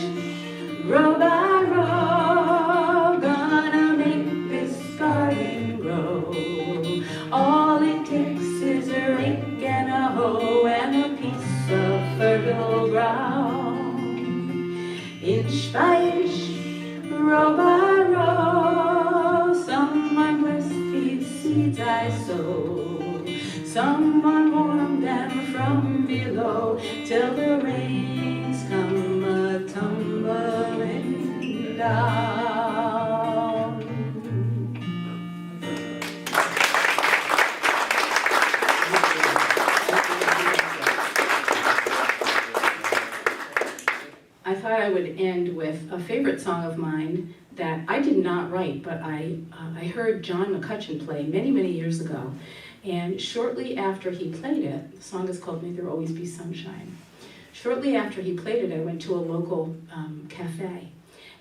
row by row, gonna make this garden grow. All it takes is a rake and a hoe and a piece of fertile ground. Inch by inch, row by row, someone bless these seeds I sow. Someone warm them from below till the rains come a-tumbling down. I thought I would end with a favorite song of mine that I did not write, but I heard John McCutcheon play many, many years ago. And shortly after he played it, the song is called May There Always Be Sunshine. Shortly after he played it, I went to a local cafe.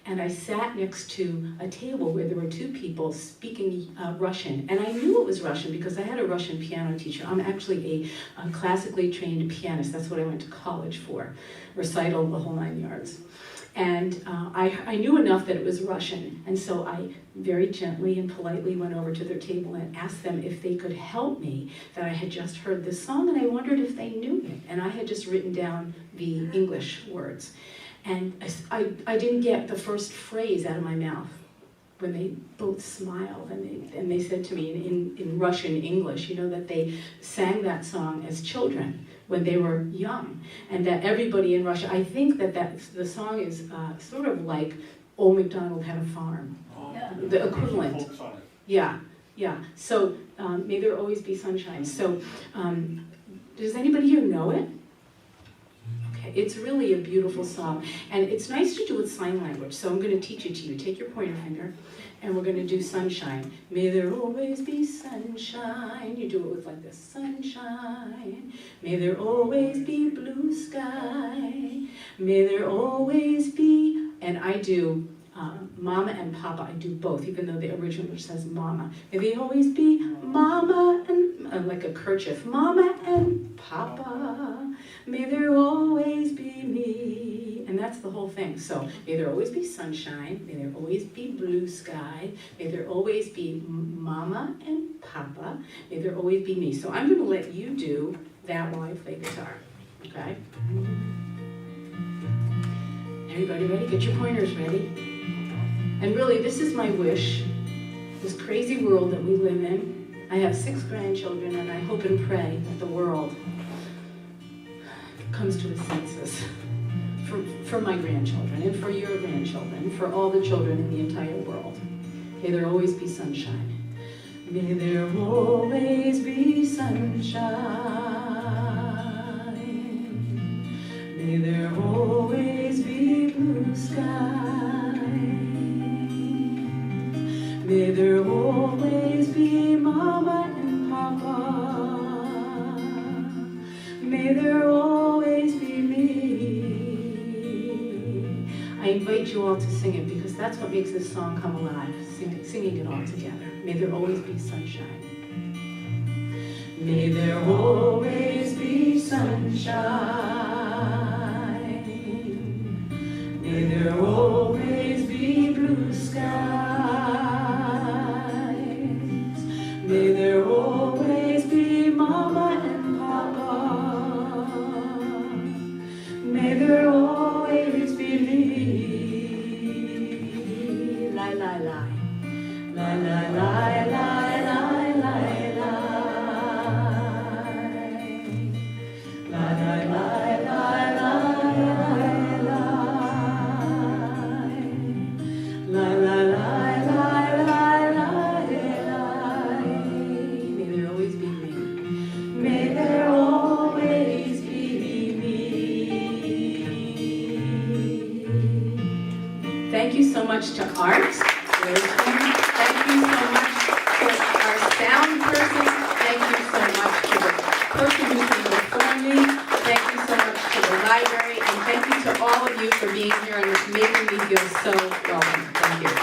And I sat next to a table where there were two people speaking Russian. And I knew it was Russian because I had a Russian piano teacher. I'm actually a classically trained pianist. That's what I went to college for. Recital, the whole 9 yards. And I knew enough that it was Russian. And so I very gently and politely went over to their table and asked them if they could help me, that I had just heard this song and I wondered if they knew it. And I had just written down the English words. And I didn't get the first phrase out of my mouth when they both smiled and they said to me in Russian English, you know, that they sang that song as children when they were young, and that everybody in Russia, I think that the song is sort of like Old MacDonald Had a Farm, the equivalent. Yeah. So May there always be sunshine. So, does anybody here know it? Okay, it's really a beautiful song. And it's nice to do with sign language, so I'm going to teach it to you. Take your pointer finger, and we're going to do sunshine. May there always be sunshine. You do it with like this, sunshine. May there always be blue sky. May there always be, and I do Mama and Papa. I do both, even though the original says Mama. May they always be Mama and, like a kerchief, Mama and Papa. May there always be me. And that's the whole thing. So may there always be sunshine. May there always be blue sky. May there always be Mama and Papa. May there always be me. So I'm going to let you do that while I play guitar. Okay? Everybody ready? Get your pointers ready. And really, this is my wish. This crazy world that we live in. I have 6 grandchildren, and I hope and pray that the world comes to a sensus for my grandchildren, and for your grandchildren, for all the children in the entire world. May there always be sunshine. May there always be sunshine. May there always be blue skies. May there always be Mama and Papa. May there always be me. I invite you all to sing it because that's what makes this song come alive, singing it all together. May there always be sunshine. May there always be sunshine. May there always be blue skies. May there always be Mama and Papa. May there always be me. Lie, lie, lie. Lie, lie, lie, lie, lie, lie, lie. Lie, lie, lie, lie, lie, lie, lie. Lie, lie, lie, lie, lie, lie, lie. May there always be me. May there always be me. Thank you so much to Art. Thank you so much to our sound person. Thank you so much to the person who's going to inform me. Thank you so much to the library. And thank you to all of you for being here and making me feel so welcome. Thank you.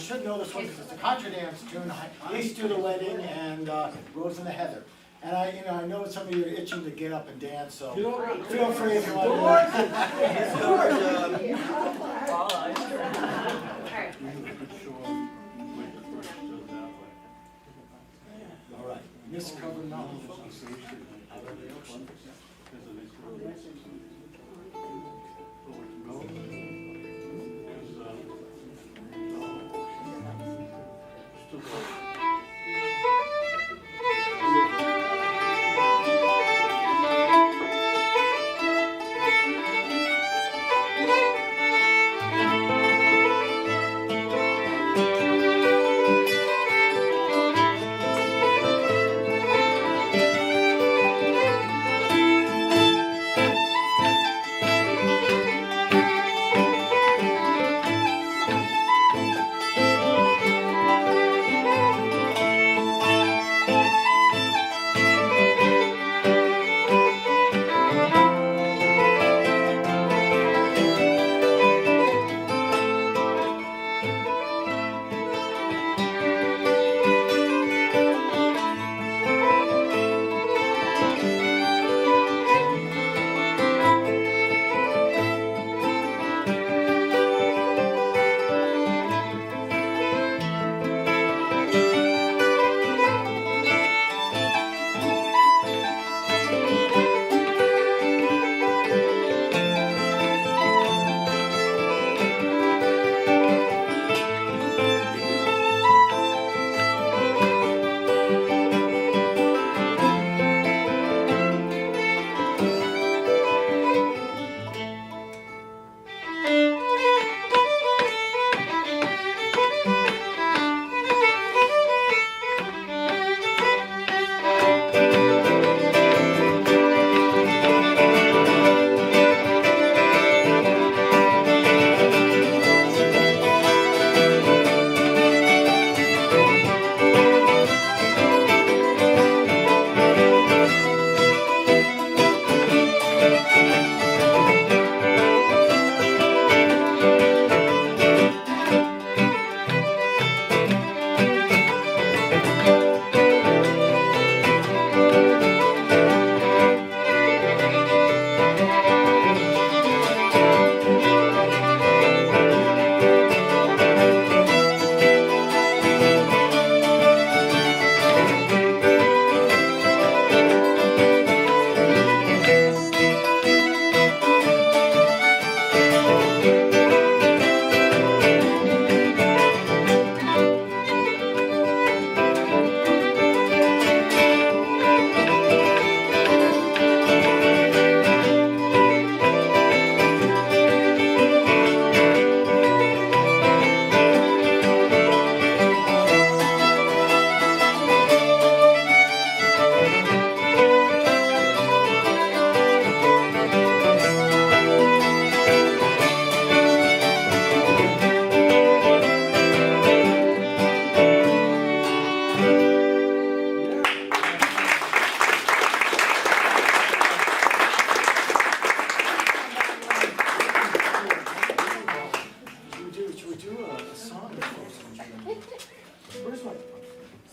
should know this one because it's a contra dance tune. Haste to the Wedding and Rose in the Heather. And I know some of you are itching to get up and dance, so feel free if you want to. All right, miscovered knowledge.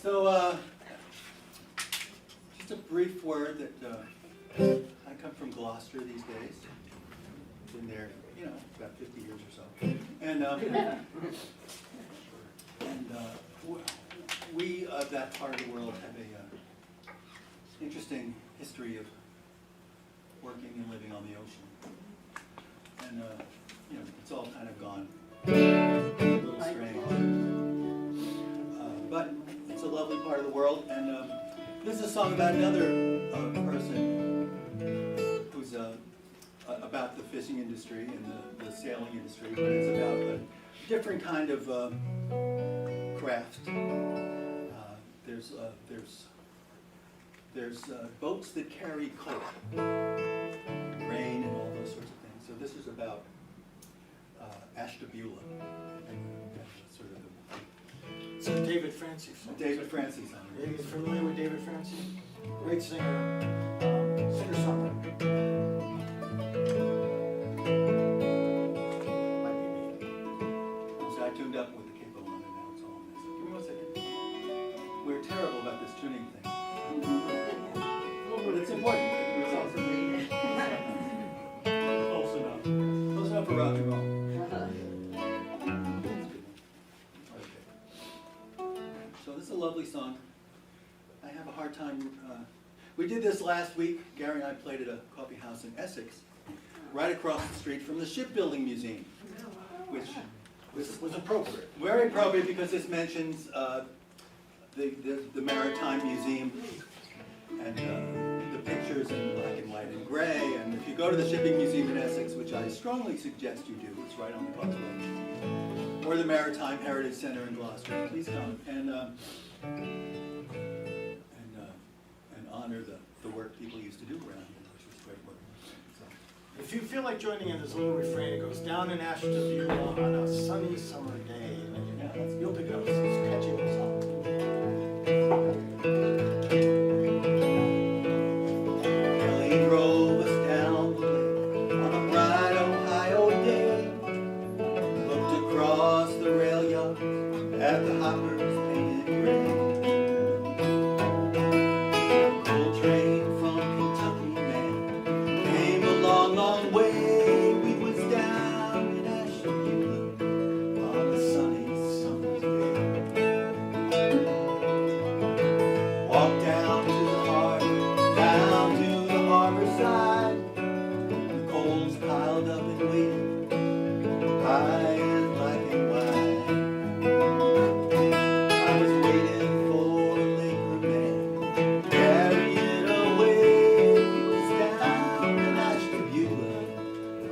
So, just a brief word that I come from Gloucester these days. Been there, about 50 years or so. And we of that part of the world have a interesting history of working and living on the ocean. And it's all kind of gone a little strange. But it's a lovely part of the world, and this is a song about another person who's about the fishing industry and the sailing industry, but it's about a different kind of craft. There's boats that carry coal, grain, and all those sorts of things. So this is about Ashtabula. Sort of It's a David Francis song. David Francis song. Are you familiar with David Francis? Great singer, singer-songwriter. Might be me. So I tuned up with the capo on it now. this is a lovely song. I have a hard time, we did this last week. Gary and I played at a coffee house in Essex, right across the street from the Shipbuilding Museum, which Was appropriate. very appropriate because this mentions the Maritime Museum and the pictures in black and white and gray. And if you go to the Shipping Museum in Essex, which I strongly suggest you do, it's right on the causeway, or the Maritime Heritage Center in Gloucester, please come and honor the work people used to do around here, which was great work. So, If you feel like joining in, there's a little refrain. It goes down in Ashtabula on a sunny summer day. And you'll pick it up. It's a catchy little song. Kelly drove us down the lake on a bright Ohio day. Looked across the rail yards at the hoppers painted gray. Old train from Kentucky, man, came a long, long way. We was down in Ashtabula on a sunny summer's day. Walked down to the harbor, down to the harbor side. The coals piled up and waited, high and black and white. I was waiting for a liquor man, carry it away. We was down in Ashtabula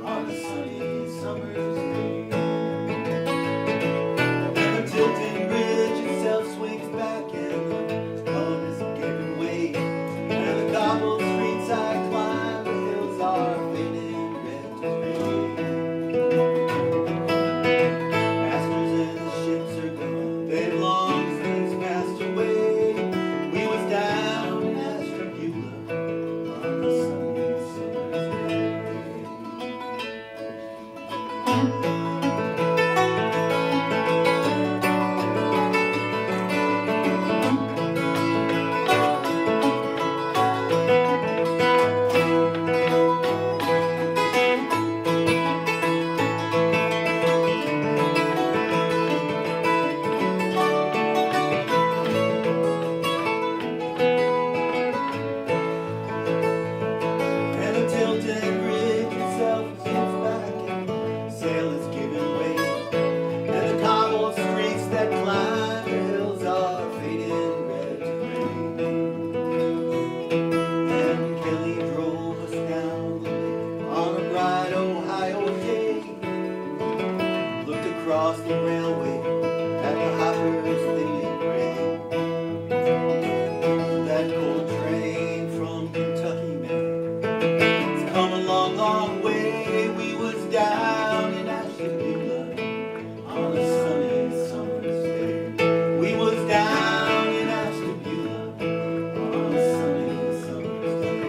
on a sunny summer's day. And the tilted bridge itself swings back and the sun is giving way. And the cobbled streets I climb, the hills are fading red to gray. Masters and the ships are gone, they've long since passed away. We was down in Ashtabula on a sunny summer's day. And the tilted bridge itself sinks back and sail is giving way. And the cobbled streets that climb the hills are fading red to gray. And Kelly drove us down the lake on a bright Ohio day. Looked across the railway at the hoppers fading gray. That cold train from Kentucky, man, it's come a long, long way. We was down in Ashtabula on a sunny summer's day. We was down in Ashtabula on a sunny summer's day.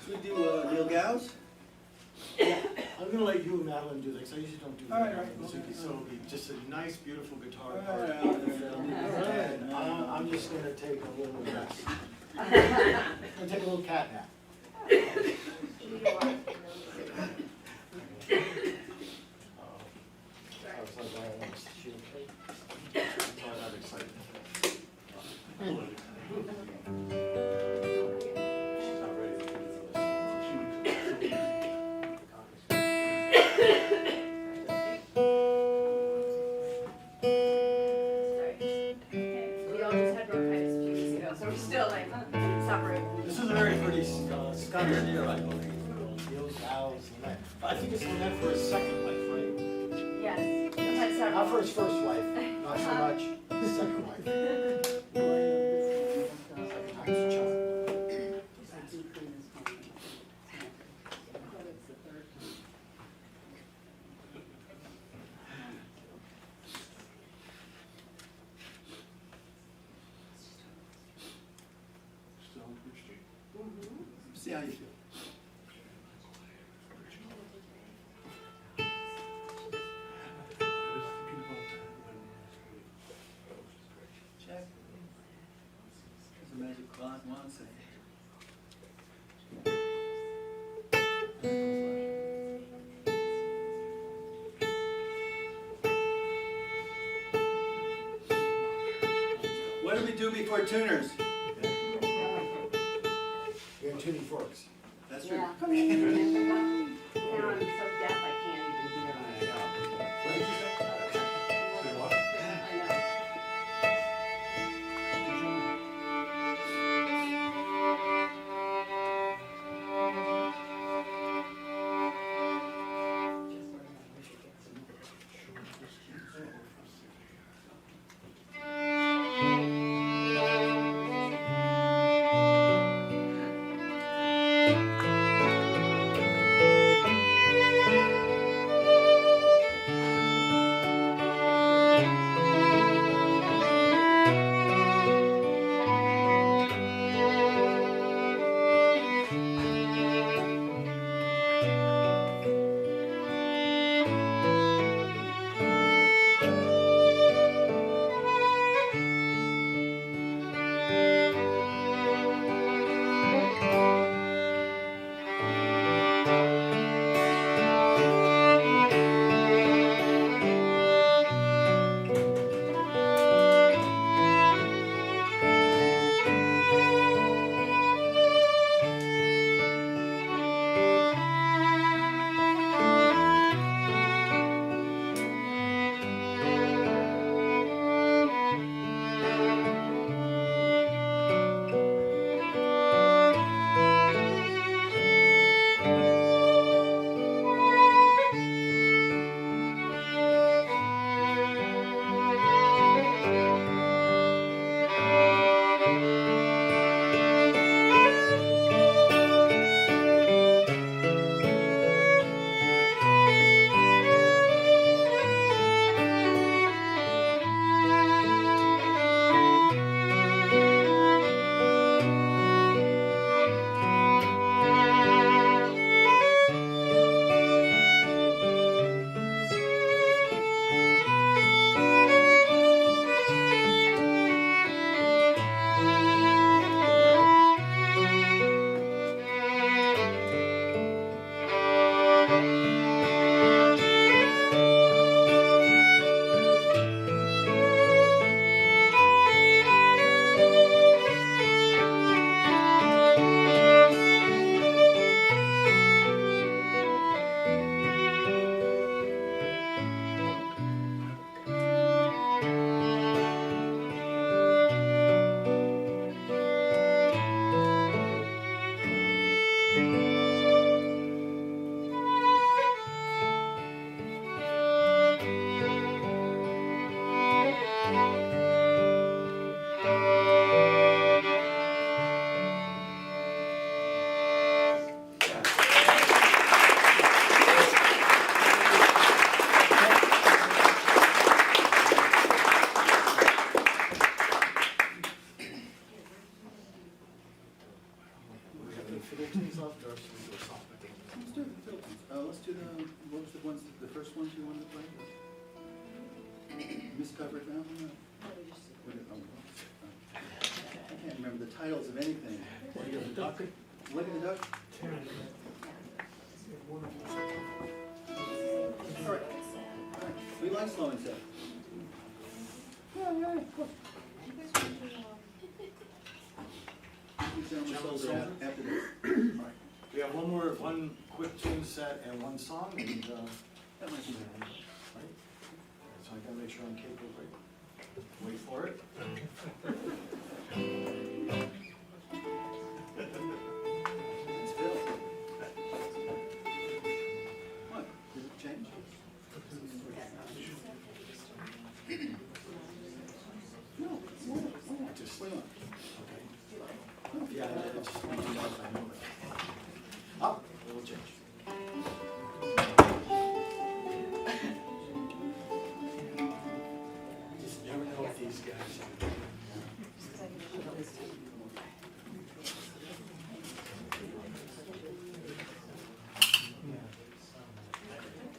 Should we do Neil Gauss? I'm going to let you and Madeleine do that because I usually don't do that. All right. So it'll be just a nice, beautiful guitar All part. right. And I'm just going to take a little rest. I'm going to take a little cat nap. I was like, I want to see you, okay? That's why I'm excited. She's not ready to do this. We all just had bronchitis a few weeks ago, so we're still like suffering. This is a very pretty Scottish deer, I believe. Neil Gauss, Lynette. I think it's Lynette for his second wife, right? Yes, we've had several. Not for his first wife, not so much his second wife. Second time's a charm. See how you feel. Check. One second. What do we do before tuners? We have tuning forks. That's true. Yeah. Now I'm so deaf I can't even hear myself. What did you say? I know. Let's do the, what was the ones, the first ones you wanted to play? Miscovered Mountain? I can't remember the titles of anything. Lady of the Duck? Lady of the Duck? All right. We like slow and steady. After this. Alright. We have one quick tune set and one song, and, That might be better. right? So I gotta make sure I'm capable, right? Wait for it. It's Phil. What? Did it change? No, Just, wait on. okay. Yeah, it's just, I know that. Up, we'll change. Just never know what these guys are.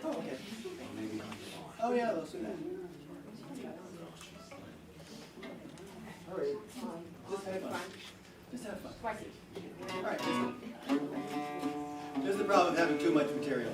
Oh, okay. Oh, yeah, those are good. All right. Just hang on. Just have fun. Twice. All right. There's the problem of having too much material.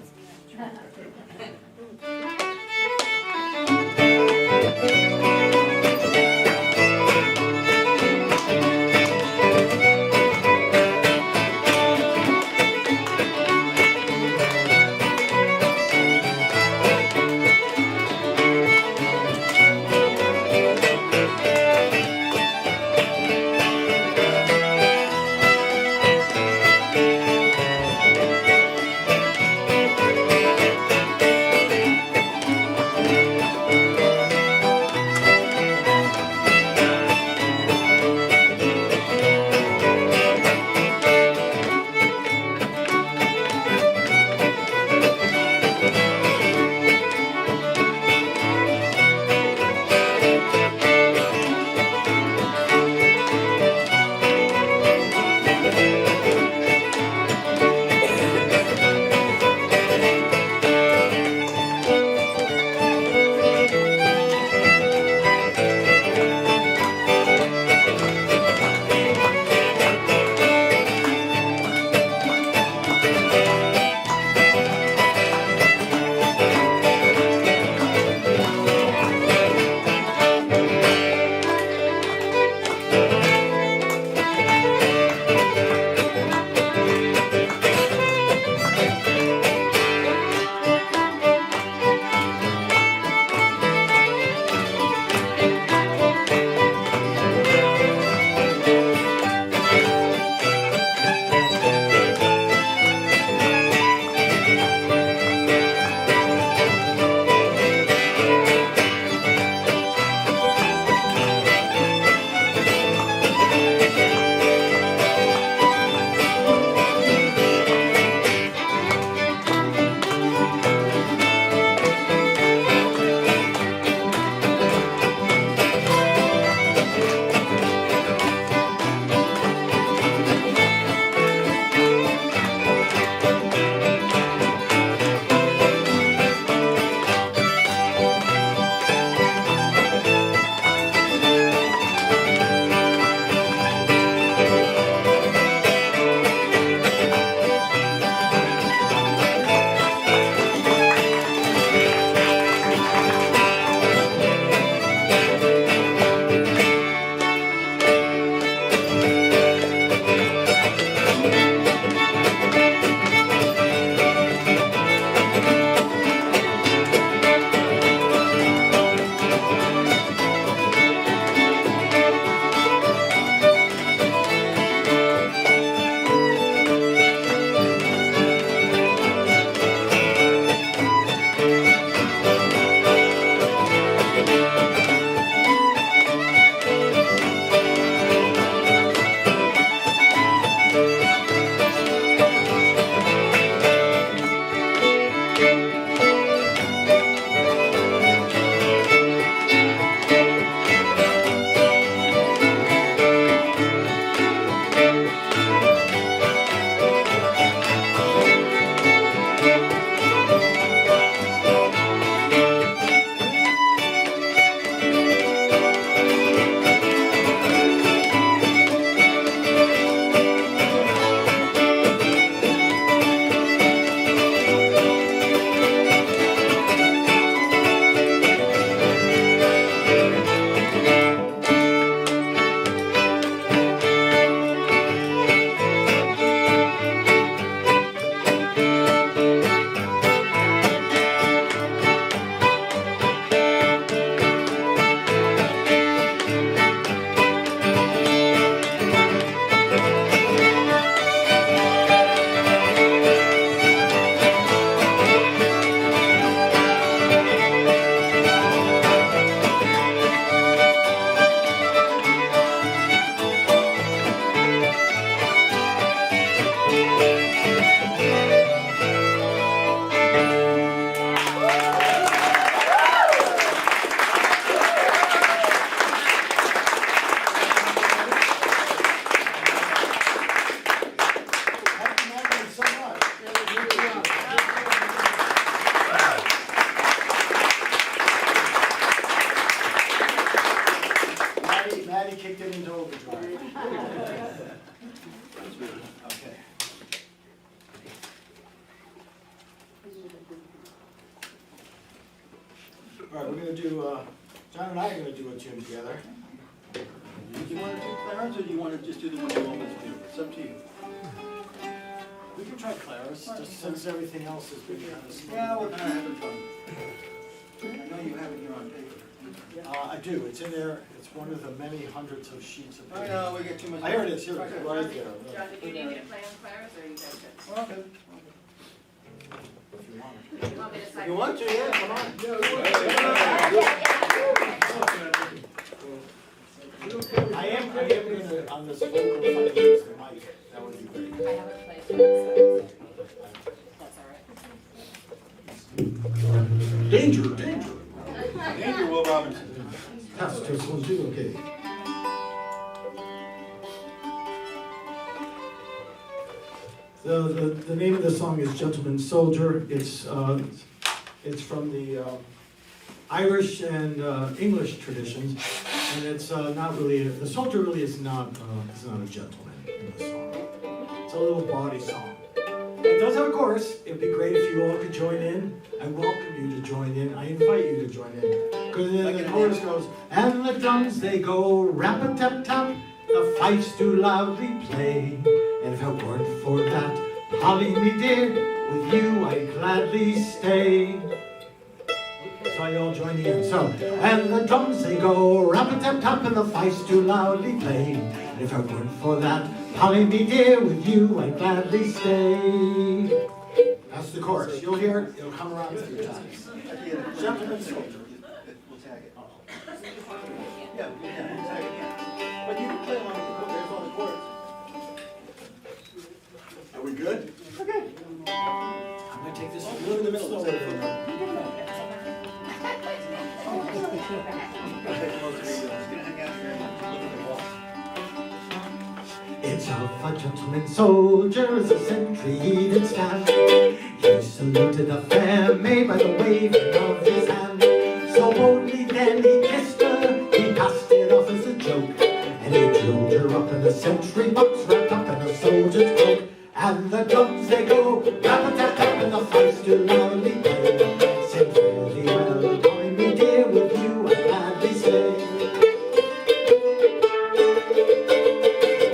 Daddy kicked it into overdrive. Okay. All right, we're gonna do, John and I are gonna do a tune together. Do you want to do Clarence, or do you want to just do the one you always do? It's up to you. We can try Claris, just since everything else has been kind of slow. Yeah, we're kind of having fun. I know you have it here on paper. I do, it's in there, it's one of the many hundreds of sheets of I paper. know, we get too much. Here it is, here it is, Okay. right there. John, did you need me to play on Claris, or you guys good? Well, okay. If you want. You want me to If sign? you want to, yeah, come on. I am gonna, on this vocal, if I can use the mic, that would be great. I haven't played Claris, so that's all right. Danger, danger. Andrew Will Robinson. Test, 1, 2, okay. The name of the song is Gentleman Soldier. It's from the Irish and English traditions, and it's not really, the soldier really is not a gentleman in the song. It's a little bawdy song. It does have a chorus. It'd be great if you all could join in. I welcome you to join in. I invite you to join in. Because then the chorus goes, and the drums they go rap-a-tap-tap, the fifes do loudly play. And if it weren't for that, Polly me dear, with you I'd gladly stay. So you all join in. So, and the drums they go rap-a-tap-tap, and the fifes do loudly play. And if it weren't for that, Polly me dear, with you I'd gladly stay. That's the chorus. You'll hear it. It'll come around a few times. Gentleman soldier. We'll tag it. Yeah, we'll tag it, yeah. But you can play along with the chorus, there's all the chords. Are we good? Okay. I'm gonna take this a One little in the bit middle, slower. let's It's of a gentleman soldier as a sentry he did stand. He saluted a fair maid by the waving of his hand. So boldly then he kissed her, he passed it off as a joke. And he drilled her up in a sentry box wrapped up in a soldier's cloak. And the drums they go rap-a-tap-tap, and the fifes do loudly play. Sing fairly well, Polly me dear, with you I'd gladly stay.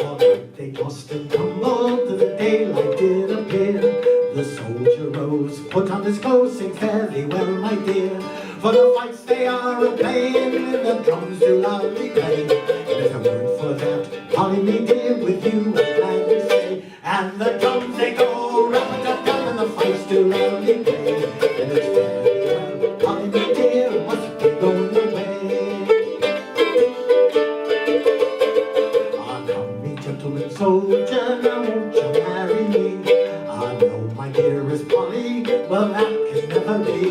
All night they tossed and tumbled till the daylight did appear. The soldier rose, put on his clothes, sing fairly well, my dear. For the fights they are a-playing, and the drums do loudly play. And if it weren't for that, Polly me dear, with you I'd gladly stay. And the drums they go rap-a-tap-tap, and the fifes do loudly play. And it's fairly well, Polly me dear, must be going away. Ah, come me gentleman soldier, now won't you marry me? I know my dearest Polly, well that can never be.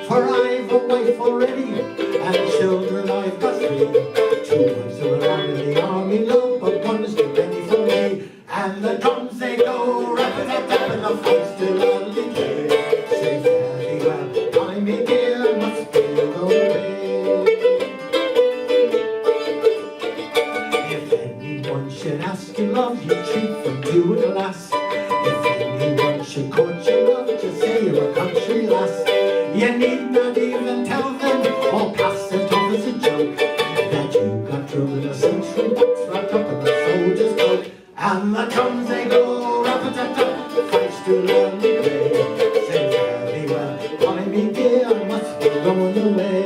For I've a wife already, and children I've got 3. 2 wives who are in the army, love, but one's too many for me. And the drums they go rap-a-tap-tap, and the fifes do loudly play. Say fairly well, Polly me dear, must be away. If anyone should ask you love, you treat them to a glass. If anyone should court your love, just say you're a country lass. You need not even tell them, or pass it off as a joke, that you got drilled in a sentry box wrapped up in a soldier's cloak. And the drums they go rap-a-tap-tap, the fifes do loudly play. Say fairly well, Polly me dear, I must be going away.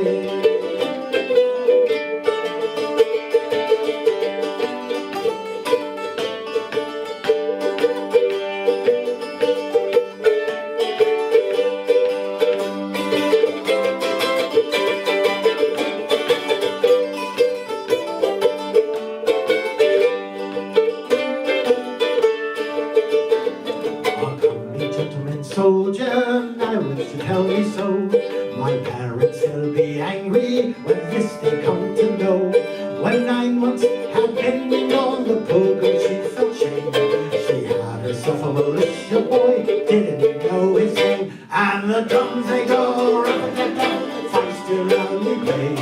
Soldier, I wish to tell me so. My parents, they'll be angry when this they come to know. When 9 months had been on the program, she felt shame. She had herself a militia boy, didn't know his name. And the drums they go rap-a-tap-tap, fifes do loudly play.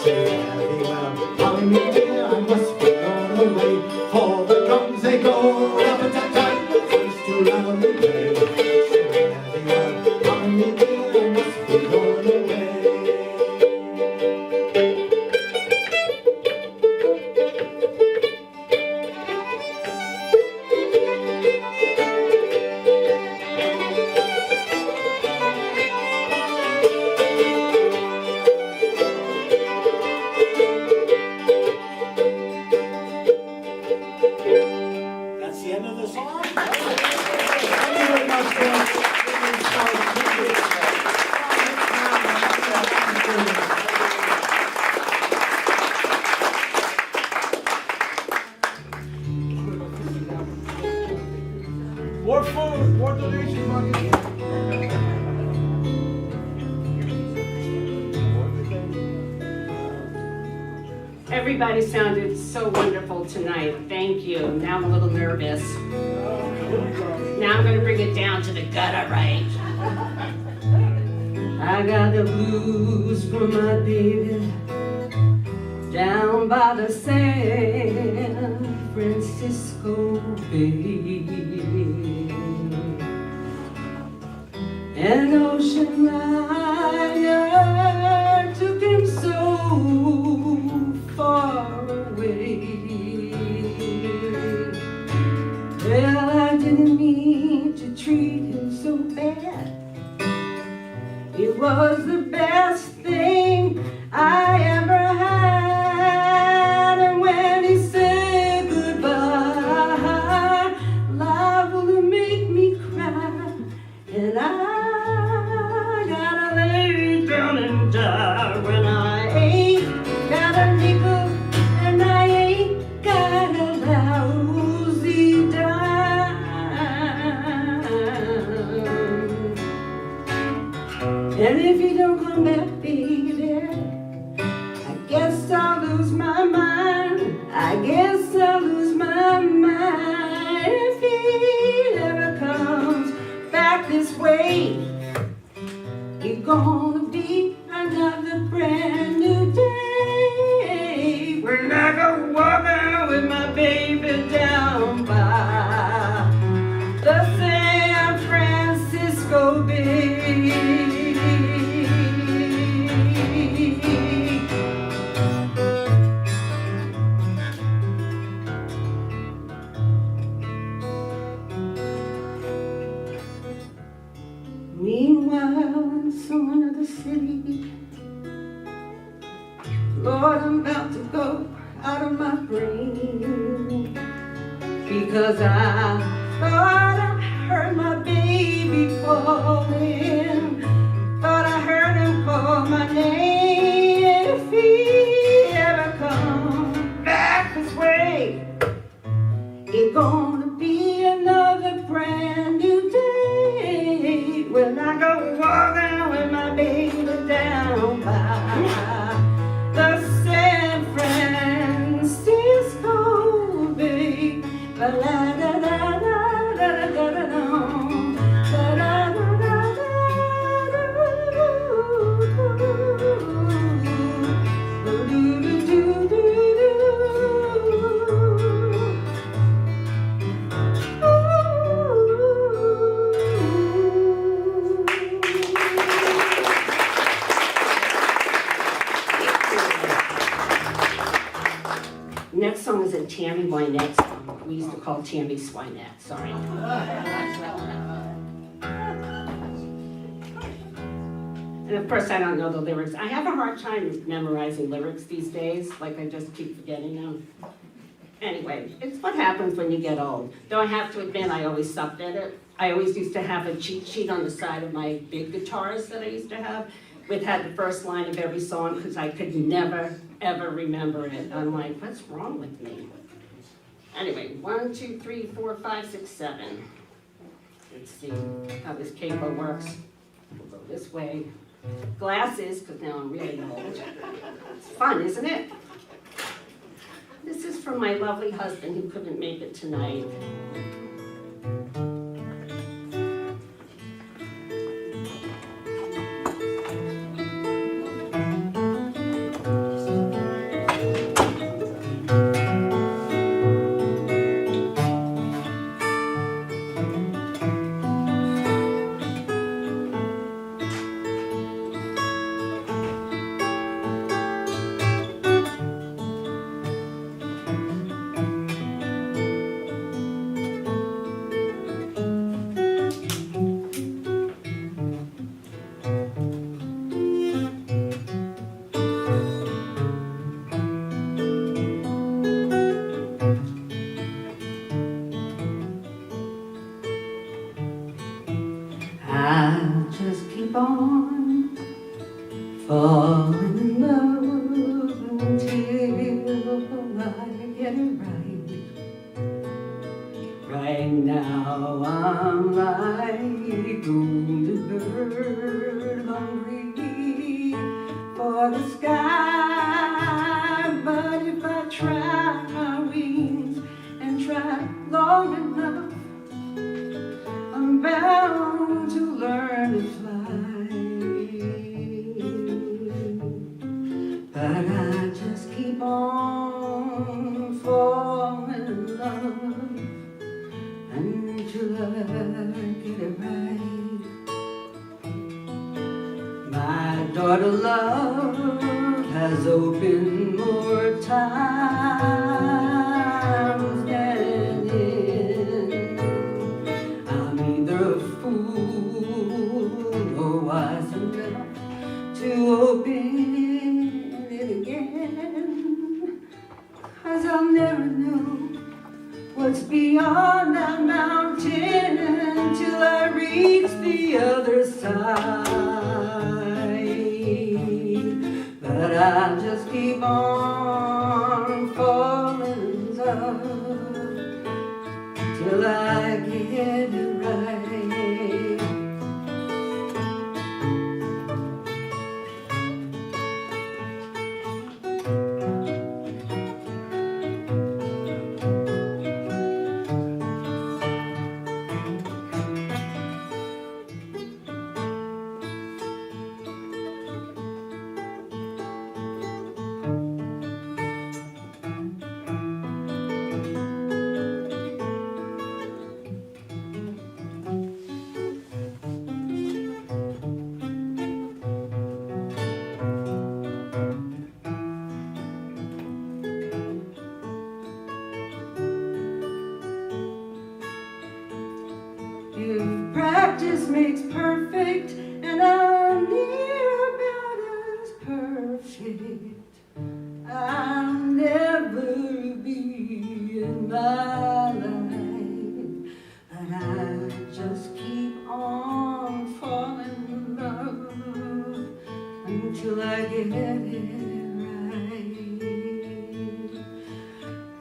Say fairly well, Polly me dear, I must Everybody sounded so wonderful tonight. Thank you. Now I'm a little nervous. Now I'm gonna bring it down to the gutter, right? I got the blues for my baby down by the San Francisco Bay. An ocean liner took him so far away. Well, I didn't mean to treat him so bad. It was the best thing I ever had. And when he said goodbye, liable to make me cry. And I gotta lay down and die when I ain't got a nickel and I ain't got a lousy dime. And if you don't come back, baby, I guess I'll lose my mind. I guess I'll lose my mind if he ever comes back this way. It's gonna be another brand new day when I go walking with my baby down by the San Francisco Bay. Meanwhile, in some another city, Lord, I'm about to go out of my brain because I thought I heard my baby calling, thought I heard him call my name. If he ever comes back this way, it's gonna be another brand new day when I go walking with my baby down by the San Francisco Bay. Next song is a Tammy Wynette song. We used to call Tammy Swinette, sorry. And of course, I don't know the lyrics. I have a hard time memorizing lyrics these days, like I just keep forgetting them. Anyway, it's what happens when you get old. Though I have to admit, I always sucked at it. I always used to have a cheat sheet on the side of my big guitars that I used to have, which had the first line of every song, because I could never, ever remember it. I'm like, what's wrong with me? Anyway, 1, 2, 3, 4, 5, 6, 7. Let's see how this capo works. We'll go this way. Glasses, because now I'm really old. It's fun, isn't it? This is from my lovely husband who couldn't make it tonight. Falling in love until I get it right. Right now I'm like a wounded bird, hungry for the sky. But if I try my wings and try long enough, I'm bound to learn to fly. But I just keep on falling in love until I get it right. My daughter love has opened more times than in. I'm either a fool or wise enough to open it again. 'Cause I'll never know what's beyond that mountain until I reach the other side. But I just keep on falling in love till I get it right. If practice makes perfect, and I'm near about as perfect, I'll never be in my life. But I just keep on falling in love until I get it right.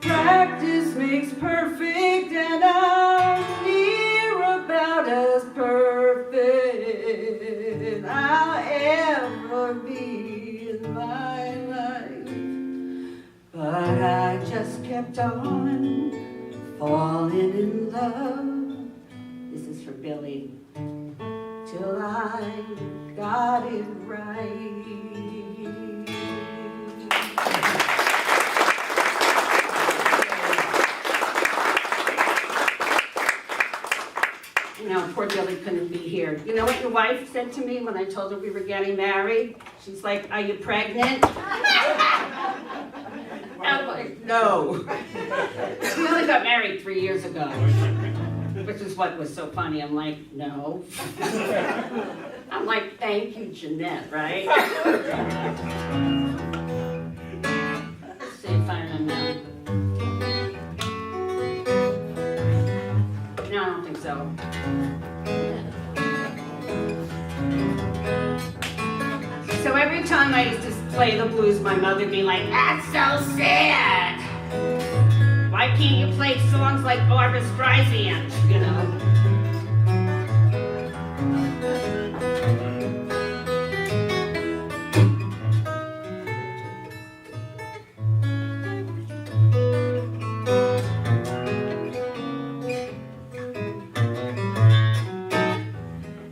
Practice makes perfect, and I'm near about as perfect I'll ever be in my life. But I just kept on falling in love. This is for Billy. Till I got it right. You know, poor Billy couldn't be here. You know what your wife said to me when I told her we were getting married? She's like, "Are you pregnant?" I'm like, "No." We only got married 3 years ago, which is what was so funny. I'm like, "No." I'm like, "Thank you, Jeanette," right? Let's see if I remember. No, I don't think so. So every time I used to play the blues, my mother would be like, "That's so sad. Why can't you play songs like Barbra Streisand, you know?"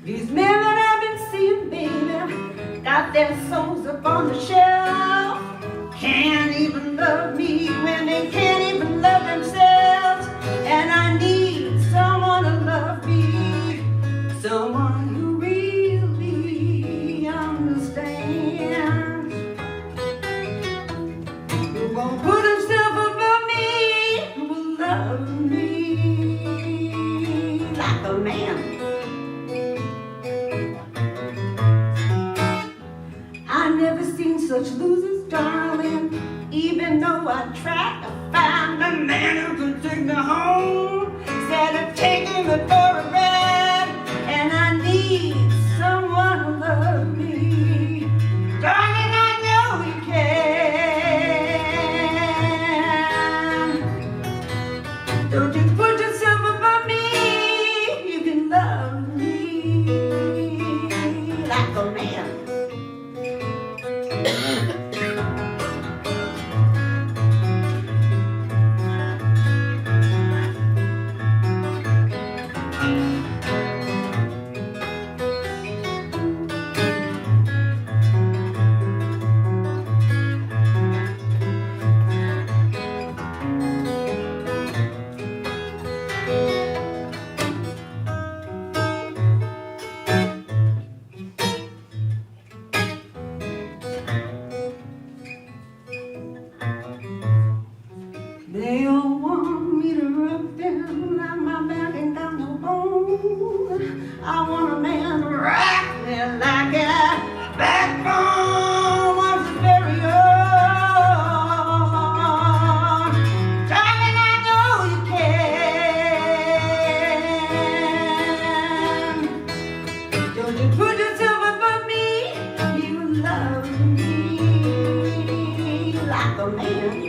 These men that I've been seeing, baby, got their souls up on the shelf. Can't even love me when they can't even love themselves. And I need someone to love me, someone who really understands, who won't put himself above me, who will love me like a man. I never seen such losers, darling, even though I tried to find a man who could take me home instead of taking me for a ride. And I need someone to love me, darling, I know you can. Don't you put yourself above me, you can love me like a man. They all want me to rub them like my back ain't got no bone. I want a man to rock me like a backbone was his very own. Darling, I know you can. Don't you put yourself above me. You love me like a man.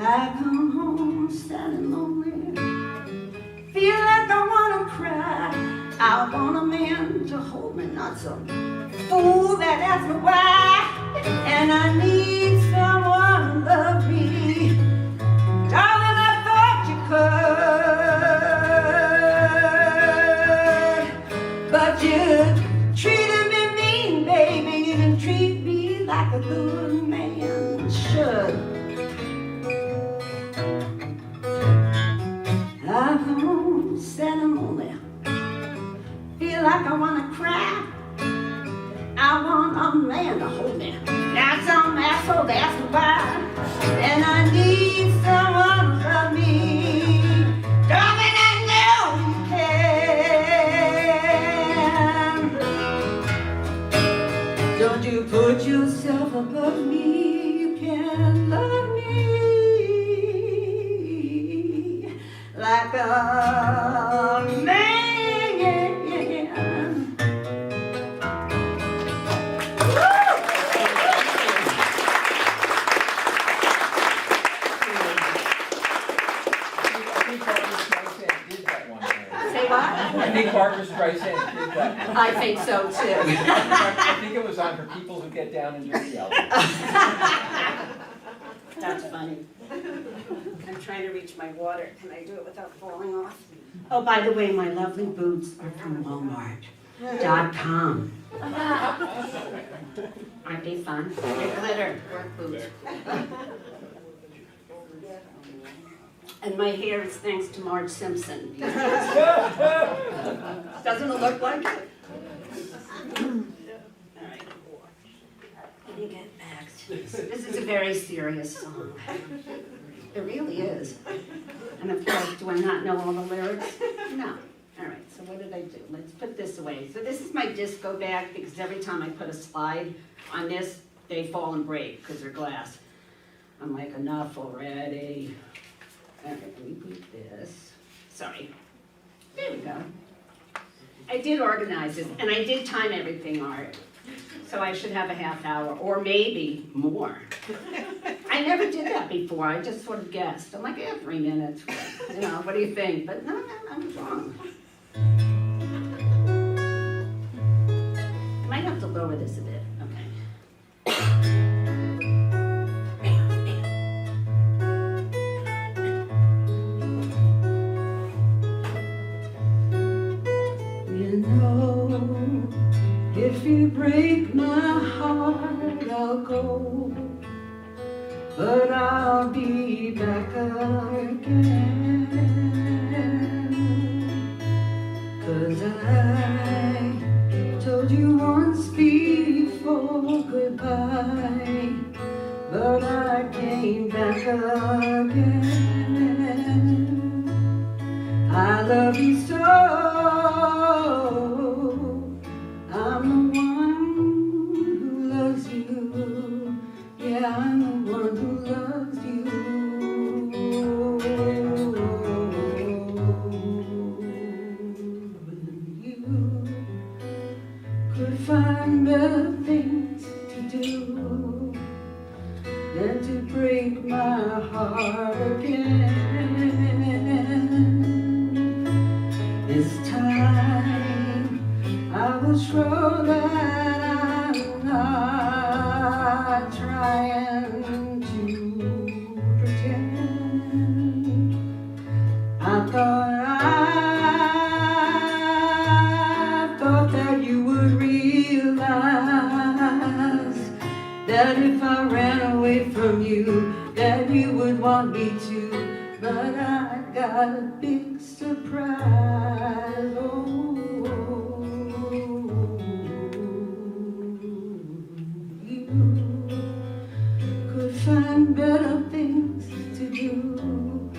I come home sad and lonely, feel like I wanna cry. I want a man to hold me, not some fool that asks me why. And I need someone to love me. Darling, I thought you could, but you treated me mean, baby. You didn't treat me like a good man should. I come home sad and lonely, feel like I wanna cry. I want a man to hold me, not some asshole to ask me why. And I need someone to love me. Darling, I know you can. Don't you put yourself above me. You can love me like a man. Say what? I think Barbara Streisand did that. I think so too. I think it was on For People Who Get Down and Dirty album. That's funny. I'm trying to reach my water. Can I do it without falling off? Oh, by the way, my lovely boots are from Walmart.com. Aren't they fun? They're glitter work boots. And my hair is thanks to Marge Simpson. Doesn't it look like it? All right. Let me get back to this. This is a very serious song. It really is. And of course, do I not know all the lyrics? No. All right, so what did I do? Let's put this away. So this is my disco bag because every time I put a slide on this, they fall and break because they're glass. I'm like, enough already. All right, let me put this. Sorry. There we go. I did organize this, and I did time everything, Art. So I should have a half hour, or maybe more. I never did that before. I just sort of guessed. I'm like, yeah, 3 minutes. You know, what do you think? But no, I was wrong. I might have to lower this a bit. Okay. If you break my heart, I'll go, but I'll be back again. 'Cause I told you once before goodbye, but I came back again. I love you so. I'm the one who loves you. Yeah, I'm the one who loves you. You could find better things to do than to break my heart again. This time I was sure that I'm not trying to pretend. I thought that you would realize that if I ran away from you, that you would want me to. But I got a big surprise. Oh. find better things to do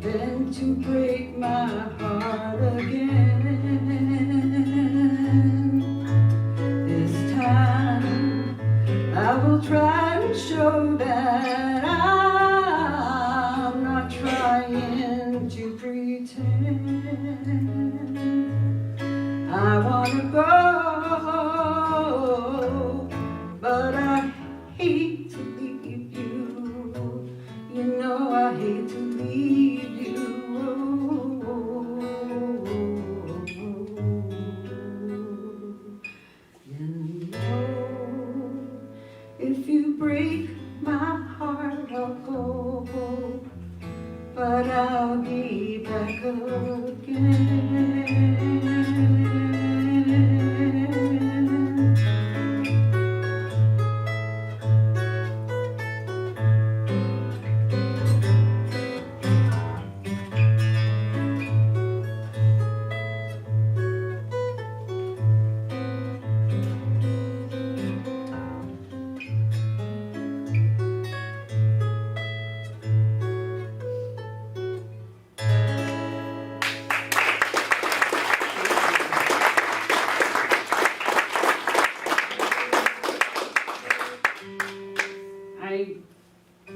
than to break my heart again. This time I will try to show that I'm not trying to pretend. I want to go, but I hate to leave you. You know I hate to leave you. You know, if you break my heart, I'll go, but I'll be back again. I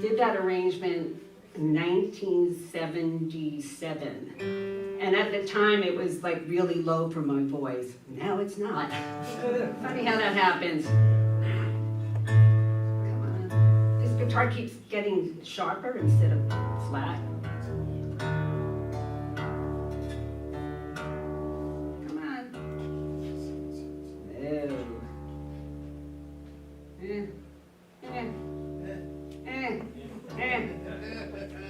did that arrangement in 1977. And at the time, it was like really low for my voice. Now it's not. Funny how that happens. Come on. This guitar keeps getting sharper instead of flat. Come on.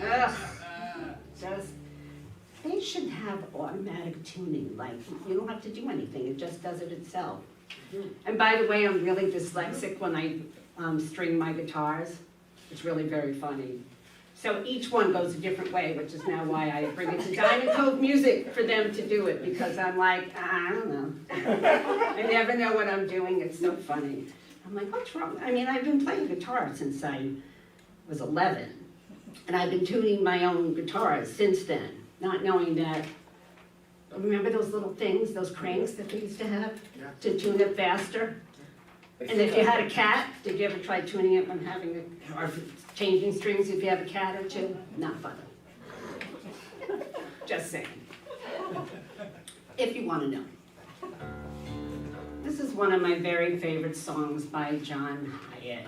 Ugh. Just, they should have automatic tuning, like you don't have to do anything, it just does it itself. And by the way, I'm really dyslexic when I string my guitars. It's really very funny. So each one goes a different way, which is now why I bring it to Diamond Cove Music for them to do it, because I'm like, I don't know. I never know what I'm doing, it's so funny. I'm like, what's wrong? I mean, I've been playing guitar since I was 11, and I've been tuning my own guitars since then, not knowing that. Remember those little things, those cranks that we used to have to tune it faster? And if you had a cat, did you ever try tuning it when having a, or changing strings if you have a cat or two? Not fun. Just saying. If you want to know. This is one of my very favorite songs by John Hyatt.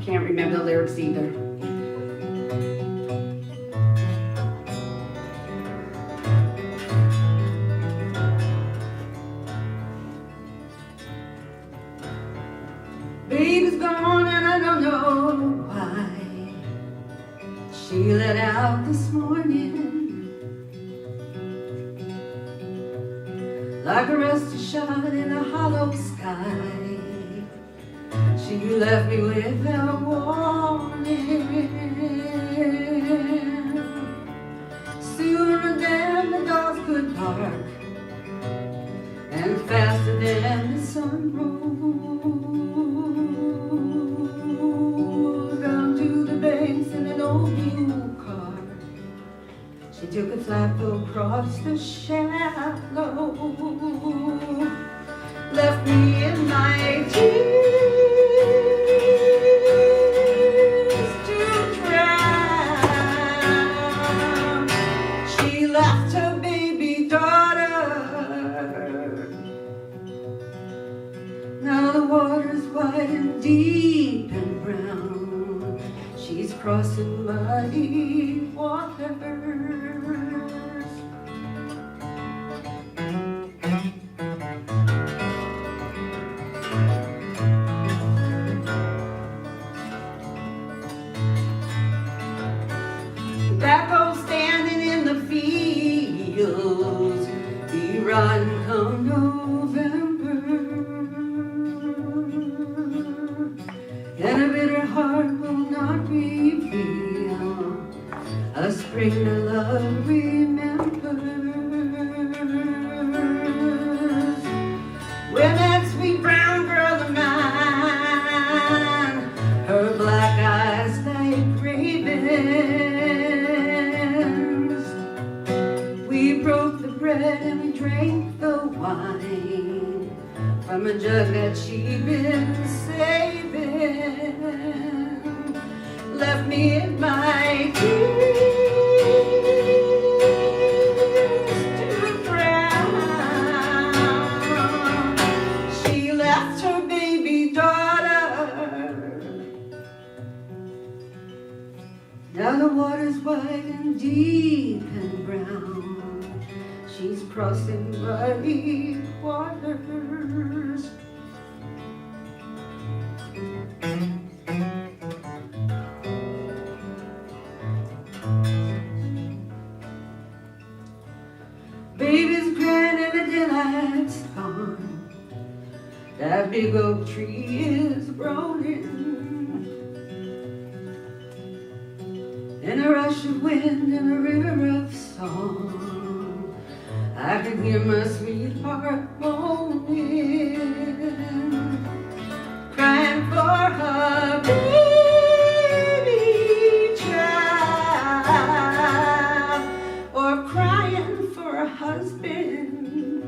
Can't remember the lyrics either. Baby's gone and I don't know why. She let out this morning like a rusty shot in a hollow sky. She left me without warning. Sooner than the dogs could bark, and faster than the sun rolls down to the banks in an old mule car. She took a flat boat across the shallow, left me in my tears. Wide and deep and brown, she's crossing muddy waters. Tobacco standing in the fields, be rotten come November. And a bitter heart will not reveal a spring to love real. wine from a jug that she'd been saving, left me in my tears to drown. She left her baby daughter. Now the water's wide and deep and brown. She's crossing muddy waters. Baby's crying and the daylight's gone. That big oak tree is groaning. In a rush of wind and a river of song, I could hear my sweetheart moaning, crying for her baby child, or crying for a husband,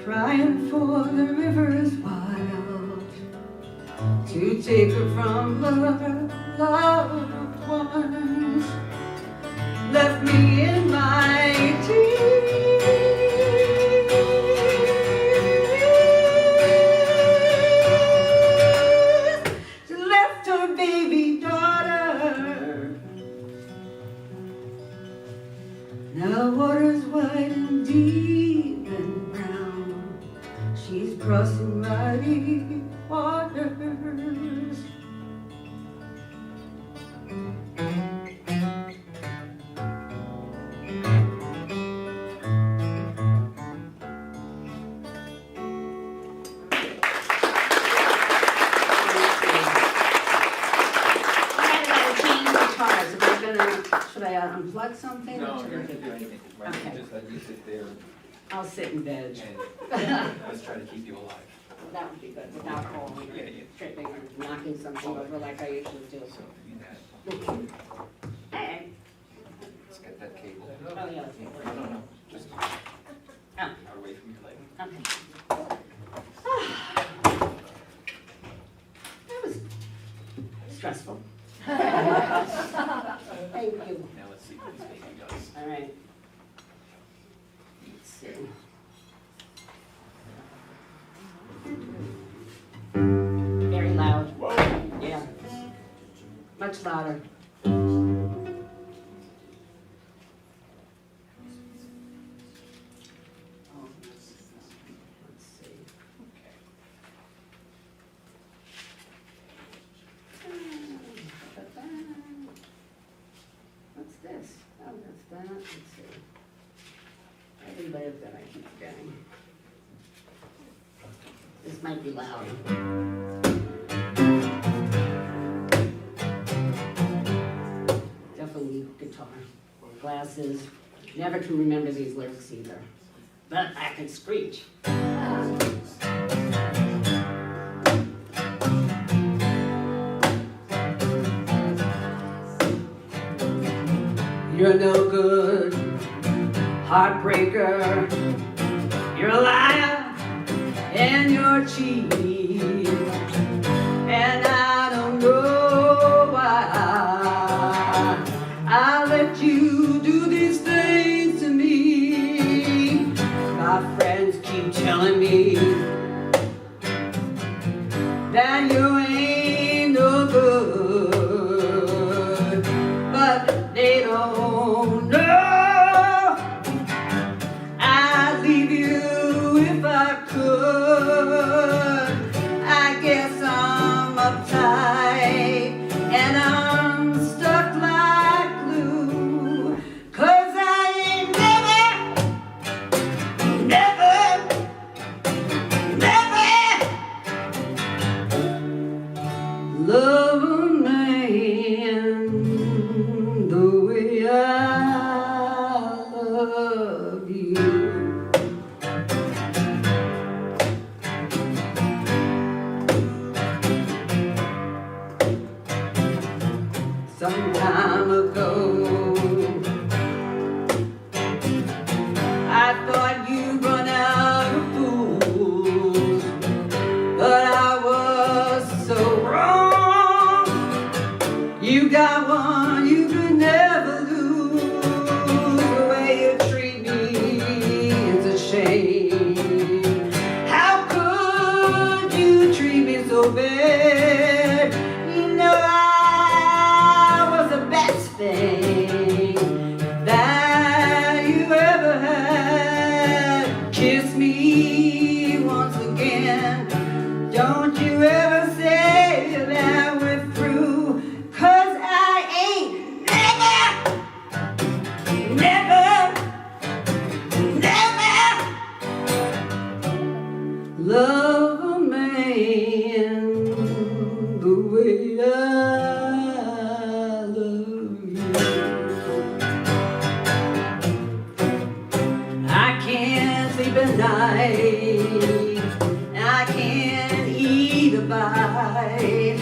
crying for the river's wild to take her from her loved ones, left me in my tears. She left her baby daughter. Now the water's wide and deep and brown. She's crossing muddy waters. Should I unplug something? No, or should you're I not do- gonna do anything. Right? Okay. Just let you sit there I'll sit and veg. and let's try to keep you alive. That would be good, without falling or Yeah, yeah. tripping or knocking something over like I usually do. So you that. Hey. Let's get that cable. Oh, yeah, okay. No, no, no. Just Oh, away from your leg. okay. That was stressful. Thank you. Now let's see what this baby does. All right. Let's see. Very loud. Yeah. Much louder. Oh, let's see. What's this? Oh, that's that. Let's see. I relive that I keep forgetting. This might be loud. Definitely guitar. Glasses. Never can remember these lyrics either. But I can screech. You're no good, heartbreaker. You're a liar and you're cheating. And I don't know why I let you do these things to me. My friends keep telling me that you ain't no good, but they don't know. I'd leave you if I could. I guess I'm a night. I can't eat a bite.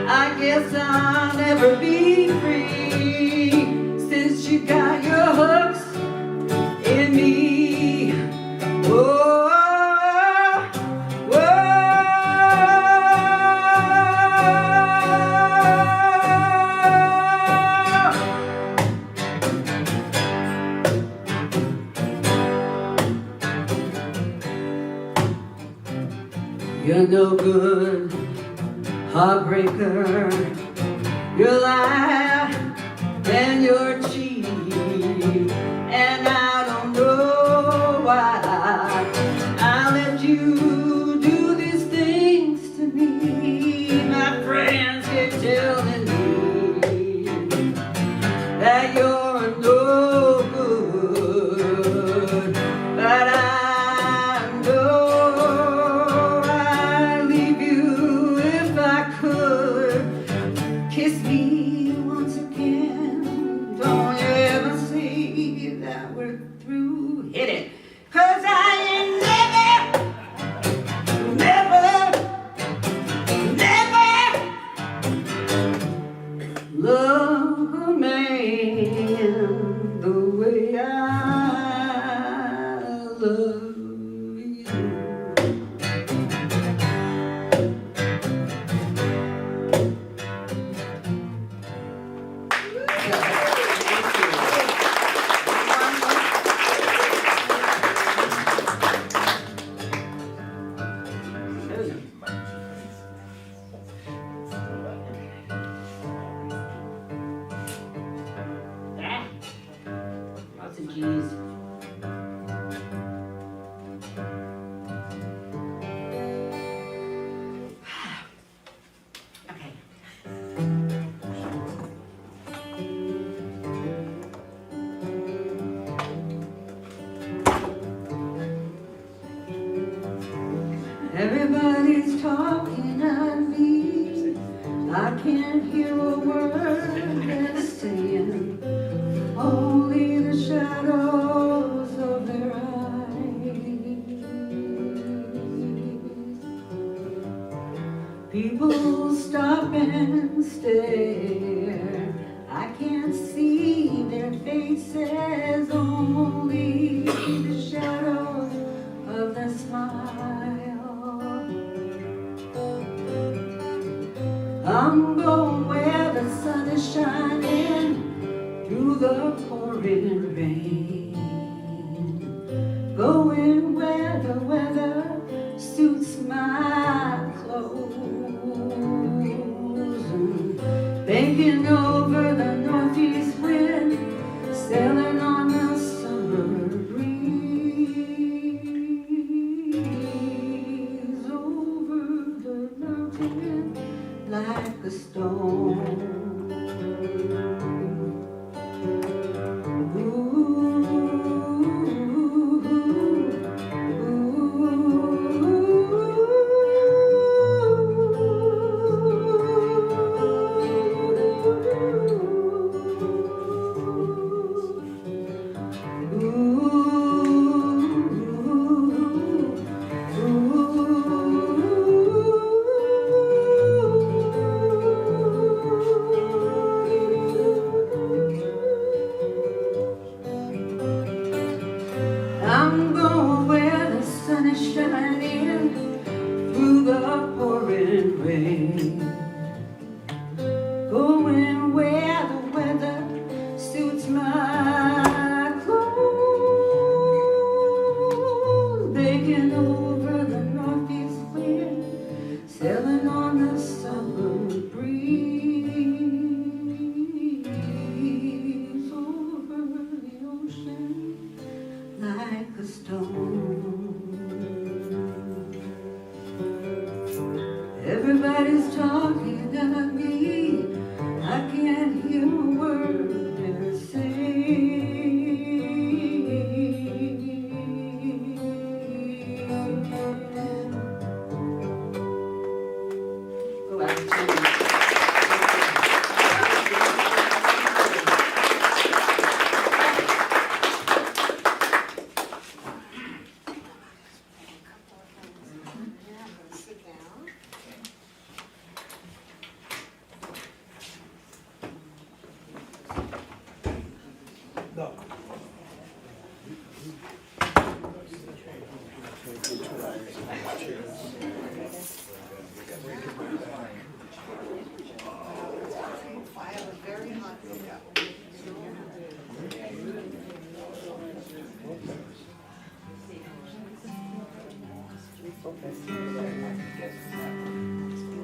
I guess I'll never be free since you got your hooks in me. Oh, oh. You're no good, heartbreaker. Your lie and your cheat, and I don't know why I let you do these things to me. My friends keep telling me that you're no good, but I know I'd leave you if I could. Kiss me once again. Don't you ever say that we're through. Hit it. 'Cause I ain't never love a man the way I love you. Lots of G's. Okay. Everybody's talking at me. I can't hear a word they're saying. Only the shadows of their eyes. People stop and stare. I can't see their faces. Only the shadows of their smile. I'm going where the sun is shining through the pouring rain. Going where the weather suits my clothes. And banking over the northeast wind, sailing on the summer breeze. Over the mountain like a stone. I'm going where the sun is shining through the pouring rain. Going where the weather suits my clothes. Baking over the northeast wind, sailing on the summer breeze. Over the ocean like a stone. Everybody's talking at me. I can't hear a word they're saying. Go back to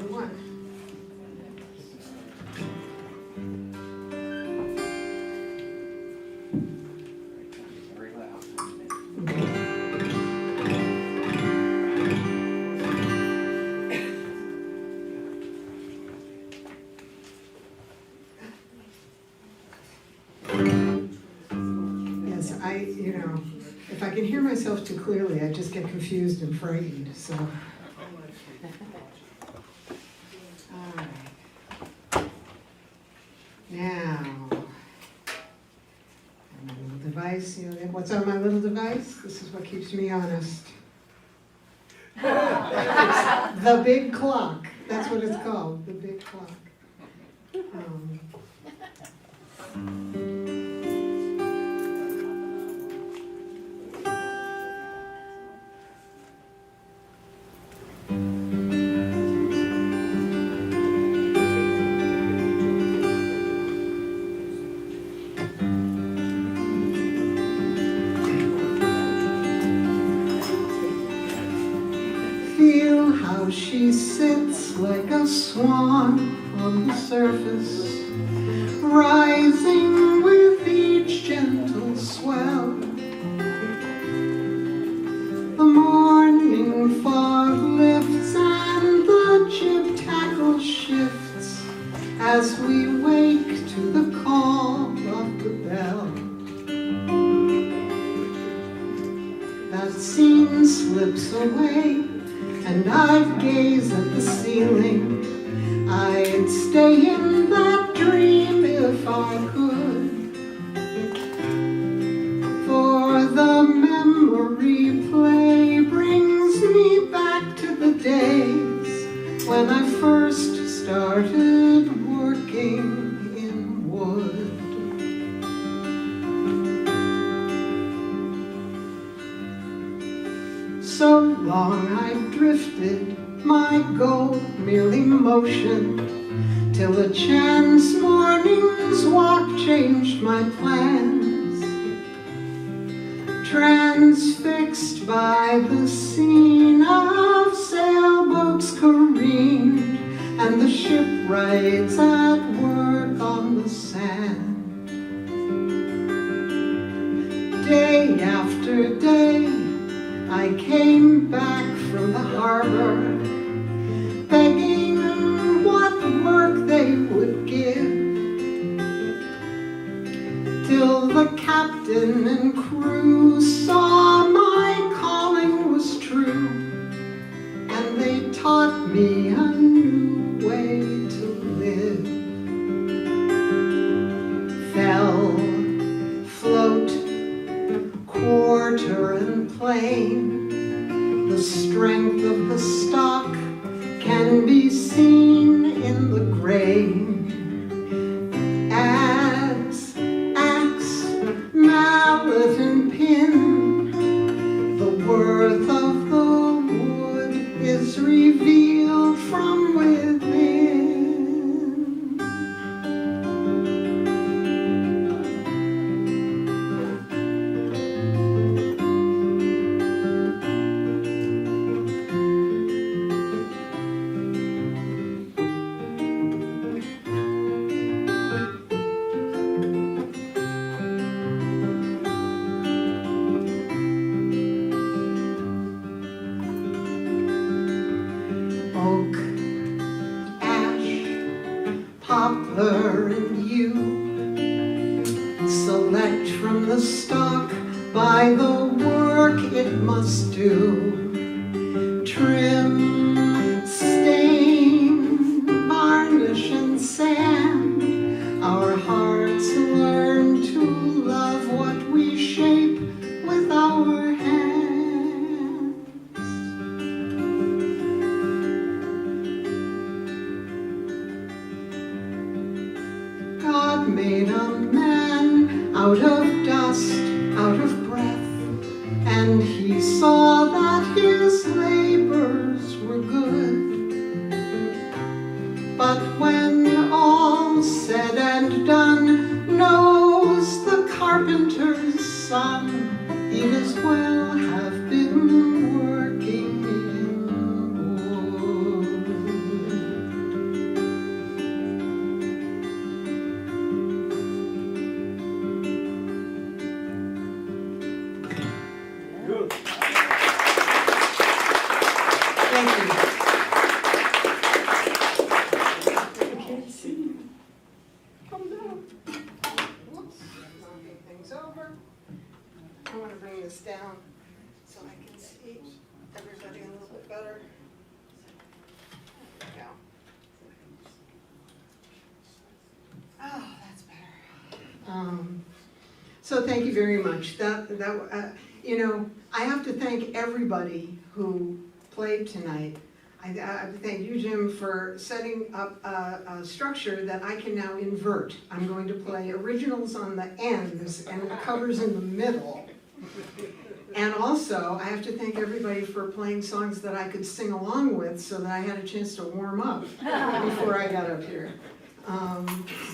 One. Very loud. Yes, if I can hear myself too clearly, I just get confused and frightened, so. All right. Now, my little device, what's on my little device? This is what keeps me honest. The big clock, that's what it's called, the big clock. Feel how she sits like a swan on the surface, rising with each gentle swell. The morning fog lifts and the jib tackle shifts as we wake to the call of the bell. That scene slips away and I'd gaze at the ceiling. I'd stay in that dream if I could. For the memory play brings me back to the days when I first started working in wood. So long I've drifted, my goal merely motion, till a chance morning's walk changed my plans. Transfixed by the scene of sailboats careened and the shipwrights at work on the sand. Day after day I came back from the harbor, begging what work they would give, till the captain and crew saw my calling was true, and they taught me a new way to live. Fell, float, quarter and plane, the strength of the stock can be seen in the grain. Adze, axe, mallet and pin, the worth of the wood is revealed from within. Oak, ash, poplar and yew, select from the stock by the work it must do. Trim, stain, varnish and sand, our hearts learn to love what we shape with our hands. God made a man out of dust, out of breath, and he saw that his labors were good. But when all's said and done, knows the carpenter's son, he'd as well have been working in Thank you. Come down. Whoops, knocking things over. I want to bring this down so I can see everybody a little bit better. There we go. Oh, that's better. So thank you very much. You know, I have to thank everybody who played tonight. I have to thank you, Jim, for setting up a structure that I can now invert. I'm going to play originals on the ends and covers in the middle. And also, I have to thank everybody for playing songs that I could sing along with so that I had a chance to warm up before I got up here.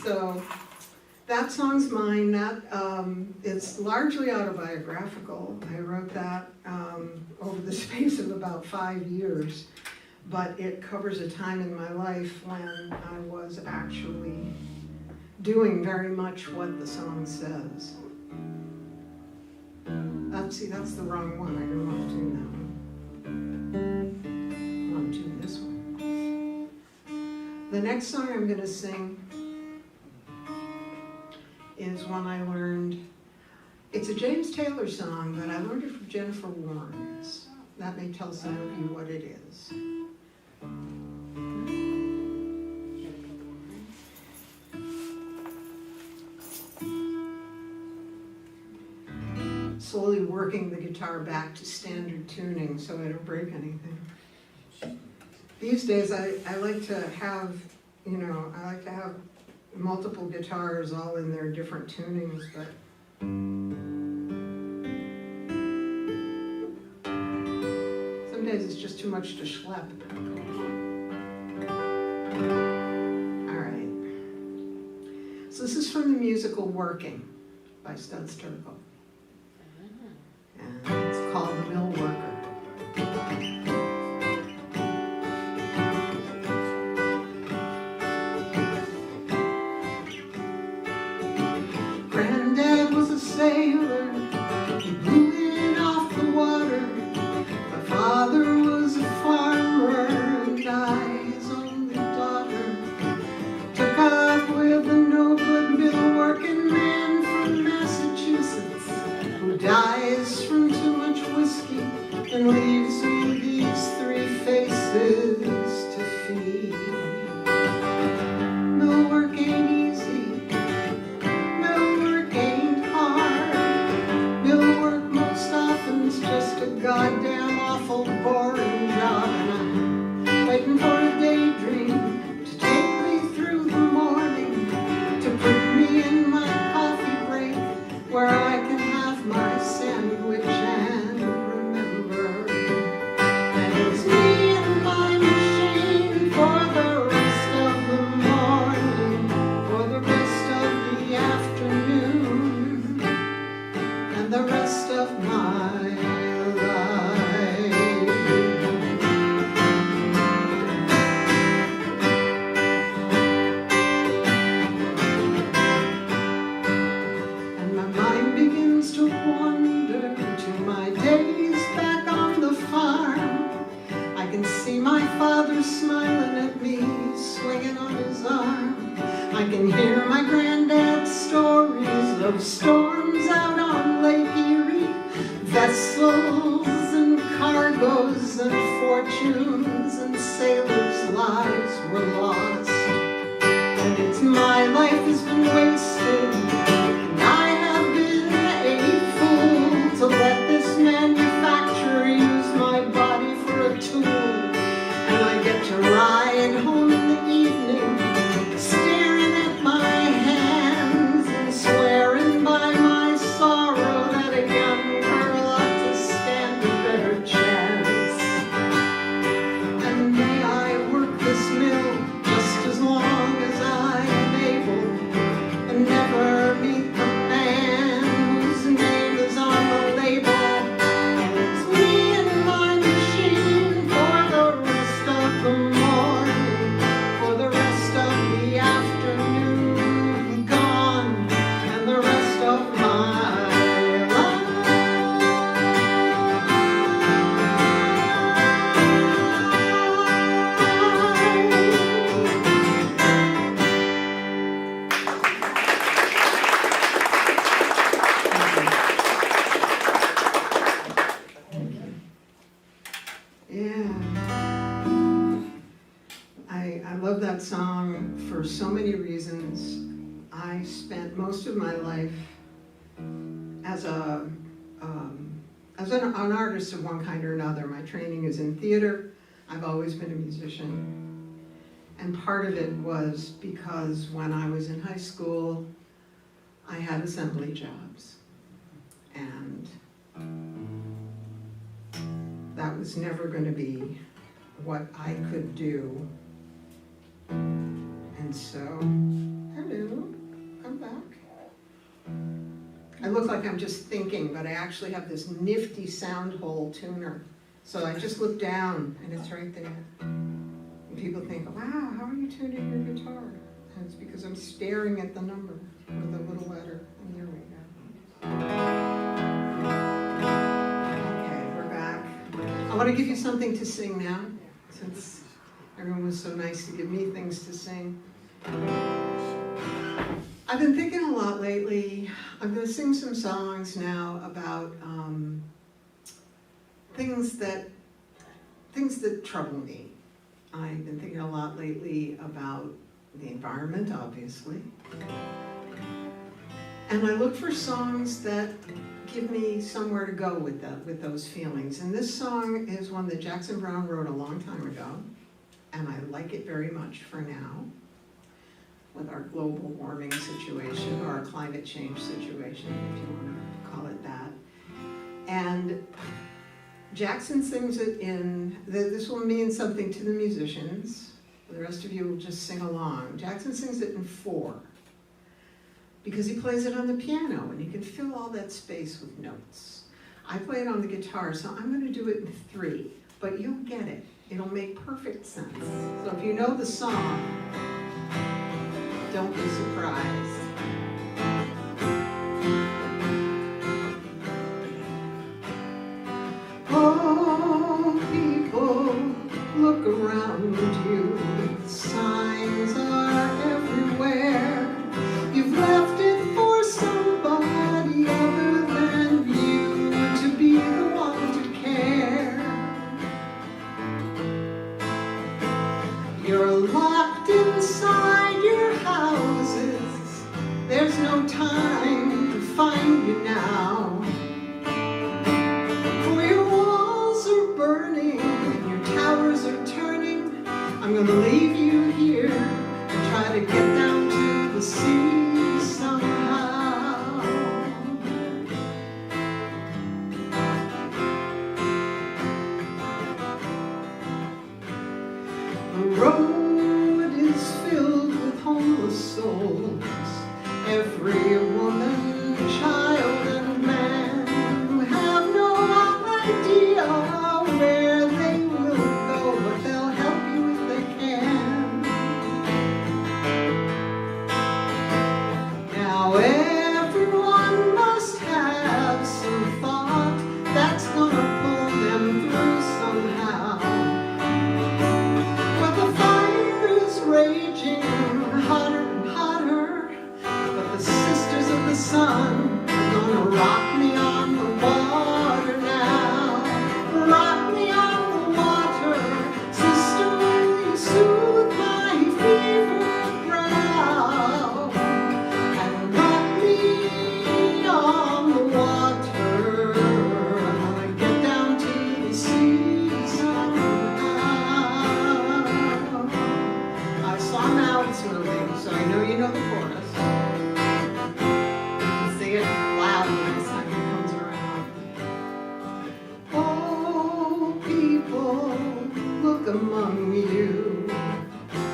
So that song's mine. It's largely autobiographical. I wrote that over the space of about 5 years, but it covers a time in my life when I was actually doing very much what the song says. See, that's the wrong one. I don't want to tune that one. I want to tune this one. The next song I'm going to sing is one I learned. It's a James Taylor song, but I learned it from Jennifer Warnes. That may tell some of you what it is. Slowly working the guitar back to standard tuning so I don't break anything. These days I like to have, multiple guitars all in their different tunings, but some days it's just too much to schlep. All right. So this is from the musical Working by Studs Terkel. And it's called The Mill Worker. Granddad was a sailor, he blew in off the water. My father was a farmer, and I, his only daughter, took up with a no-good middle-working man from Massachusetts who dies from too much whiskey and leaves me these 3 faces to feed. Mill work ain't easy, mill work ain't hard. Mill work most often is just a goddamn awful boring job, and I'm waiting for a daydream to take me through the morning, to put me in my coffee break where I can have my sandwich and remember that it's me and my machine for the rest of the morning, for the rest of the afternoon, and the rest of my life. And my mind begins to wander to my days back on the farm. I can see my father smiling at me, swinging on his arm. I can hear my granddad's stories of storms out on Lake Erie, vessels and cargoes and fortunes, and sailors' lives were lost. And it's my life has been wasted, and I have been a fool to let this manufacturer use my body for a tool. And I get to ride home in the evening, staring at my hands and swearing by my sorrow that a young girl ought to stand a better chance. And may I work this mill just as long as I am able, and never love that song for so many reasons. I spent most of my life as an artist of one kind or another. My training is in theater. I've always been a musician. And part of it was because when I was in high school, I had assembly jobs. And that was never going to be what I could do. And so, hello, come back. I look like I'm just thinking, but I actually have this nifty sound hole tuner. So I just look down and it's right there. And people think, wow, how are you tuning your guitar? And it's because I'm staring at the number with a little letter. And there we go. Okay, we're back. I want to give you something to sing now, since everyone was so nice to give me things to sing. I've been thinking a lot lately. I'm going to sing some songs now about things that trouble me. I've been thinking a lot lately about the environment, obviously. And I look for songs that give me somewhere to go with those feelings. And this song is one that Jackson Browne wrote a long time ago, and I like it very much for now, with our global warming situation, or our climate change situation, if you want to call it that. And Jackson sings it in, this will mean something to the musicians. The rest of you will just sing along. Jackson sings it in 4, because he plays it on the piano, and he can fill all that space with notes. I play it on the guitar, so I'm going to do it in 3, but you'll get it. It'll make perfect sense. So if you know the song, don't be surprised. Oh, people, look around you. Signs are everywhere. You've left it for somebody other than you to be the one to care. You're locked inside your houses. There's no time to find you now. For your walls are burning and your towers are turning. I'm gonna leave you here and try to get down to the sea somehow. The road is filled with homeless souls, every woman, child, and man who have no idea where they will go, but they'll help you if they can. Now everyone must have some thought that's gonna pull them through somehow. But the fire is raging hotter and hotter, but the sisters of the sun are gonna rock me on the water now. Rock me on the water, sister, will you soothe my fevered brow? And rock me on the water, I'm gonna get down to the sea somehow. So now it's moving, so I know you know the chorus. Sing it loud when the second comes around. Oh, people, look among you.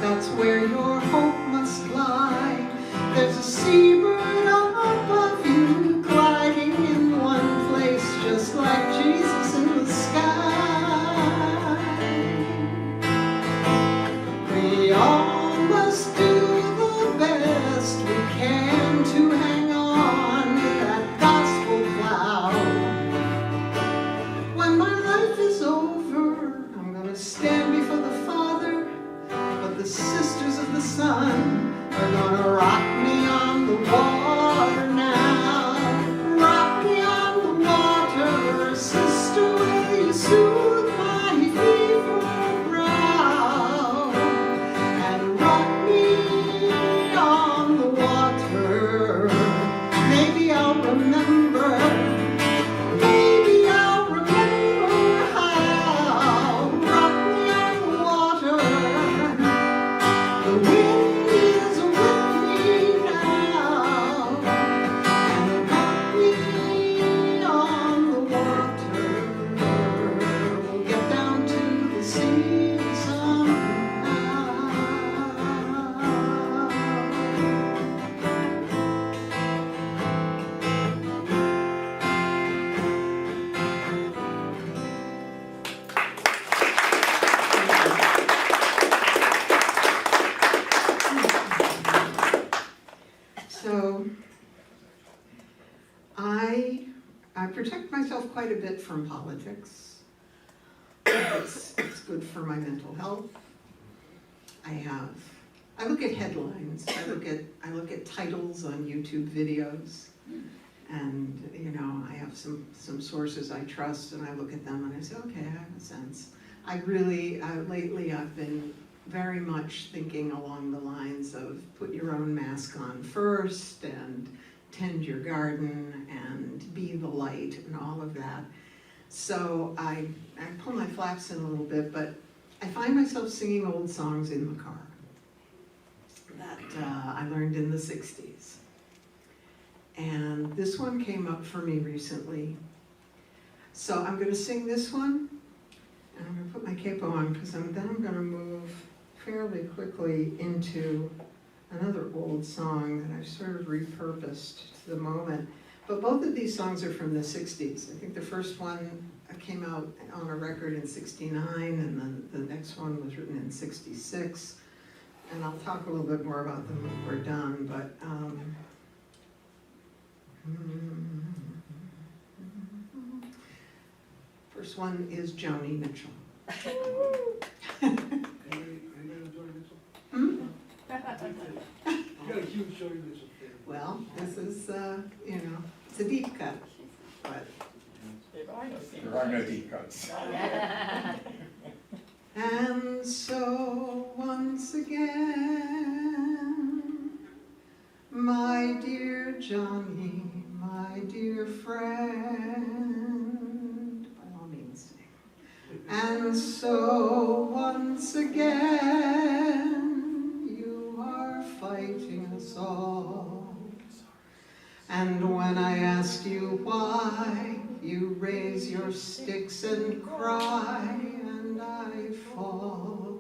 That's where your hope must lie. There's a seabird above you, gliding in one place, just like Jesus in the sky. We all must do the best we can to hang on to that gospel cloud. When my life is over, I'm gonna stand before the Father, but the sisters of the sun are gonna rock me on the water now. Rock me on the water, sister, will you soothe my fevered brow? And quite a bit from politics. It's good for my mental health. I look at headlines, I look at titles on YouTube videos, and you know, I have some sources I trust, and I look at them and I say, okay, I have a sense. Lately I've been very much thinking along the lines of put your own mask on first, and tend your garden, and be the light, and all of that. So I pull my flaps in a little bit, but I find myself singing old songs in the car that I learned in the 60s. And this one came up for me recently. So I'm going to sing this one, and I'm going to put my capo on, because then I'm going to move fairly quickly into another old song that I've sort of repurposed to the moment. But both of these songs are from the 60s. I think the first one came out on a record in 69, and then the next one was written in 66. And I'll talk a little bit more about them when we're done, but first one is Joni Mitchell. Anybody enjoy Mitchell? You got a huge Joni Mitchell fan. Well, this is, you know, it's a deep cut, but. There are no deep cuts. And so once again, my dear Johnny, my dear friend, by all means sing. And so once again, you are fighting us all. And when I ask you why, you raise your sticks and cry, and I fall.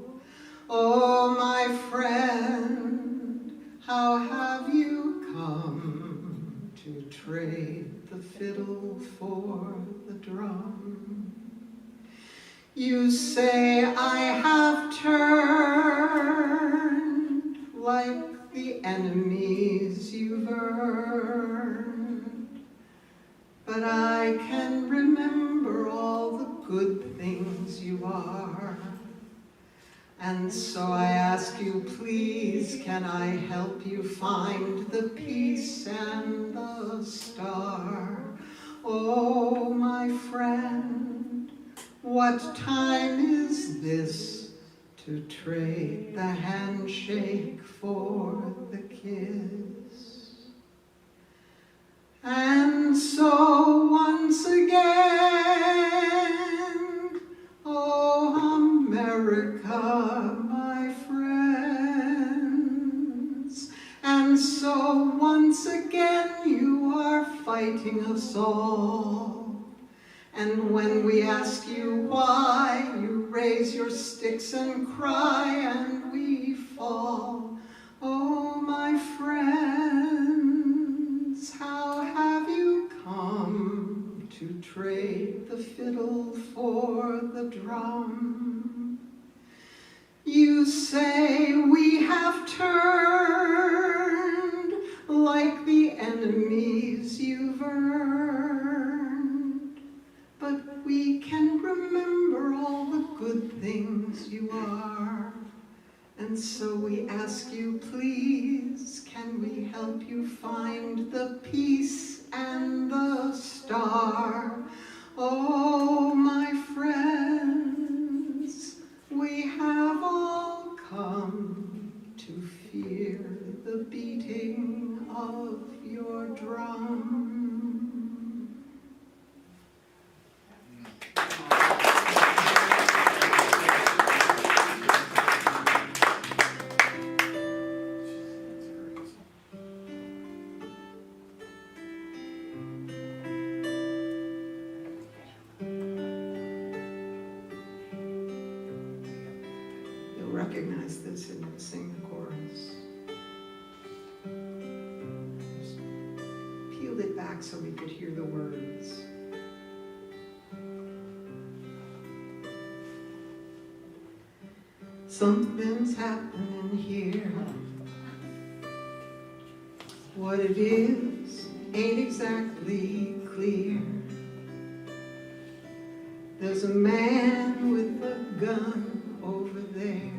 Oh, my friend, how have you come to trade the fiddle for the drum? You say I have turned like the enemies you've earned, but I can remember all the good things you are. And so I ask you, please, can I help you find the peace and the star? Oh, my friend, what time is this to trade the handshake for the kiss? And so once again, oh America, my friends, and so once again you are fighting us all. And when we ask you why, you raise your sticks and cry, and we fall. Oh, my friends, how have you come to trade the fiddle for the drum? You say we have turned like the enemies you've earned, but we can remember all the good things you are. And so we ask you, please, can we help you find the peace and the star? Oh, my friends, we have all come to fear the beating of your drum. Recognize this and sing the chorus. Just peeled it back so we could hear the words. Something's happening here. What it is ain't exactly clear. There's a man with a gun over there.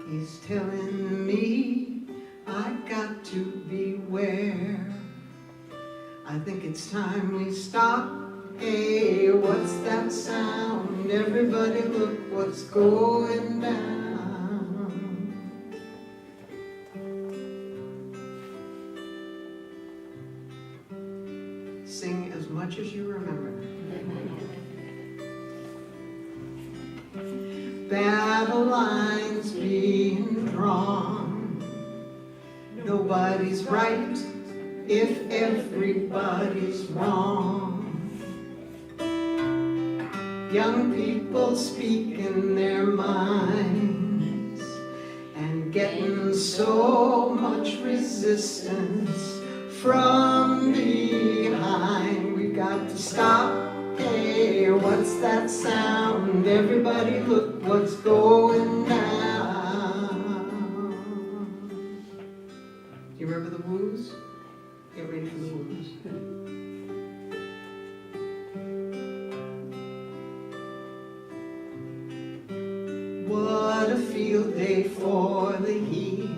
He's telling me I got to beware. I think it's time we stop. Hey, what's that sound? Everybody look what's going down. Sing as much as you remember. Battle lines being drawn. Nobody's right if everybody's wrong. Young people speaking their minds and getting so much resistance from behind. We got to stop. Hey, what's that sound? Everybody look what's going down. Do you remember the woos? Get ready for the woos. What a field day for the heat.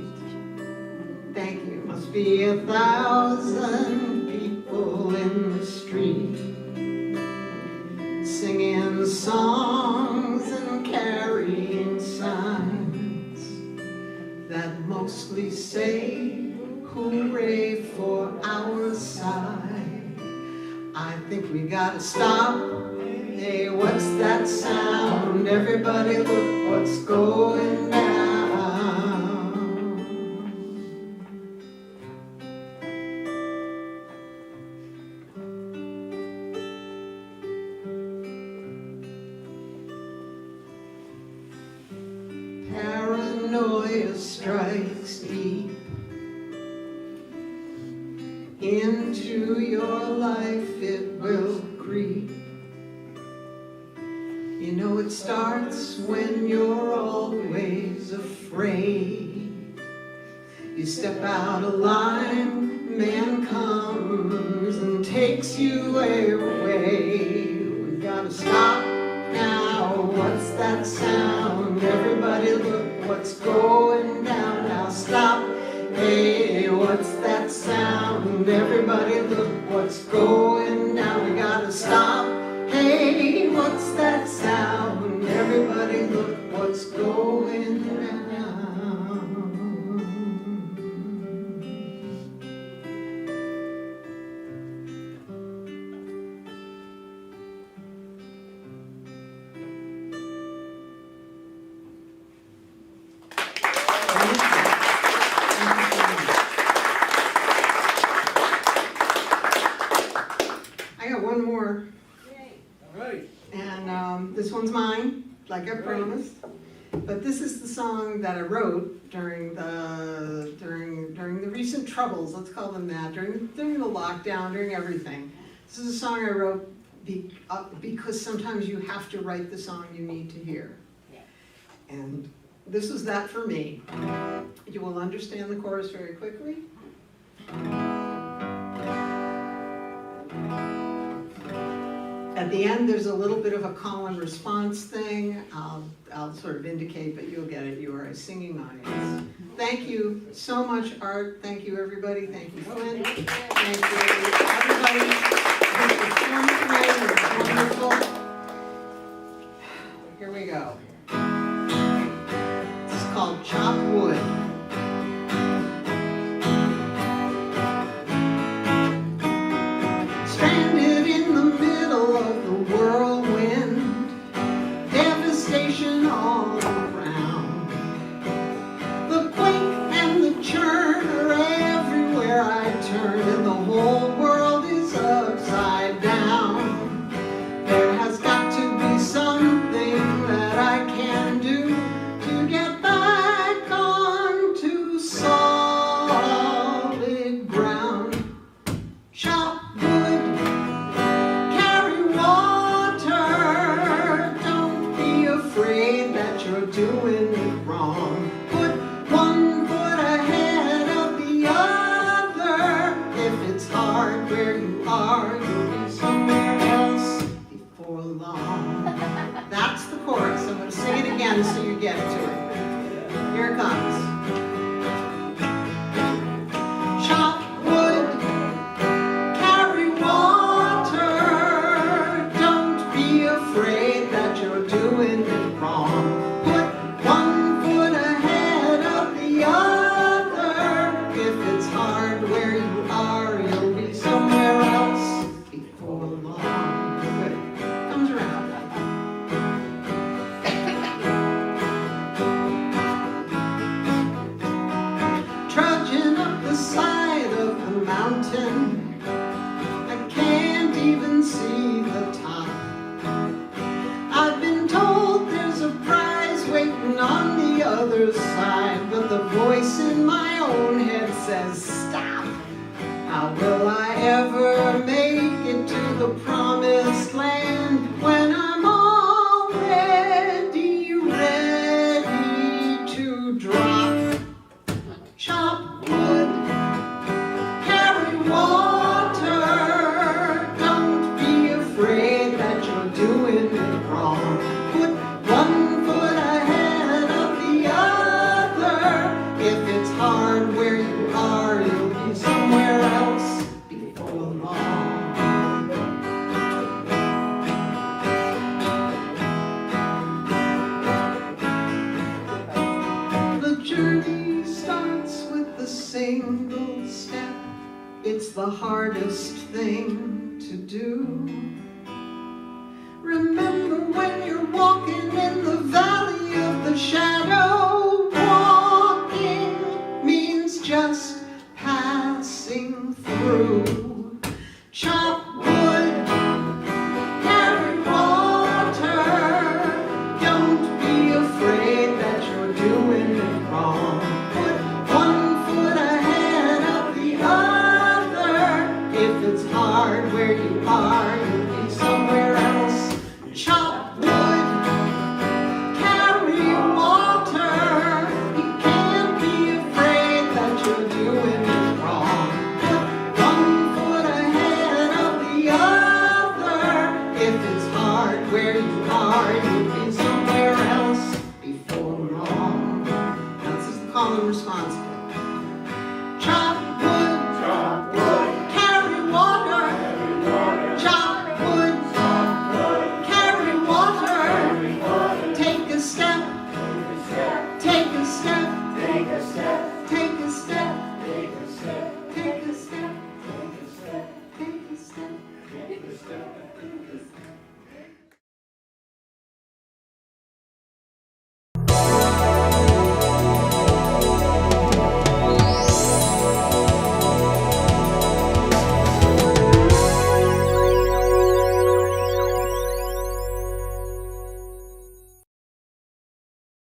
Thank you. Must be 1,000 people in the street, singing songs and carrying signs that mostly say, hooray for our side. I think we gotta stop. Hey, what's that sound? Everybody look what's going down. Paranoia strikes deep into your life, it will creep. You know it starts when you're always afraid. You step out of line, man comes and takes you away. We gotta stop now. What's that sound? Everybody look what's going down. Now stop. Hey, what's that sound? Everybody look what's going down. We gotta stop. Hey, what's that sound? Everybody look what's going down. I got one more. Right. And this one's mine, like I promised. But this is the song that I wrote during the recent troubles, let's call them that, during the lockdown, during everything. This is a song I wrote because sometimes you have to write the song you need to hear. And this is that for me. You will understand the chorus very quickly. At the end, there's a little bit of a call and response thing. I'll sort of indicate, but you'll get it. You are a singing audience. Thank you so much, Art. Thank you, everybody. Thank you, Flynn. Thank you, everybody who performed tonight. It was wonderful. Here we go. This is called Chop Wood. Stranded in the middle of the whirlwind, devastation all around. The quake and the churn are everywhere I turn, and the whole world is upside down. There has got to be something that I can do to get back onto solid ground. Chop wood, carry water, don't be afraid that you're doing it wrong. Put one foot ahead of the other. If it's hard where you are, you'll be somewhere else before long. says stop. How will I ever make it to the promised land when I'm already ready to drop? Chop wood, carry water, don't be afraid that you're doing it wrong. Put one foot ahead of the other. If it's hard where you are, you'll be somewhere else before long. The journey starts with a single step. It's the hardest thing to do. Remember when you're walking in the valley of the shadow, walking means just passing through. Chop wood, carry water, don't be afraid that you're doing it wrong. Put one foot ahead of the other. If it's hard where you are, you'll be somewhere else. Chop wood, carry water. You can't be afraid that you're doing it wrong. Put one foot ahead of the other. If it's hard where you are, you'll be somewhere else before long. That's the call and response.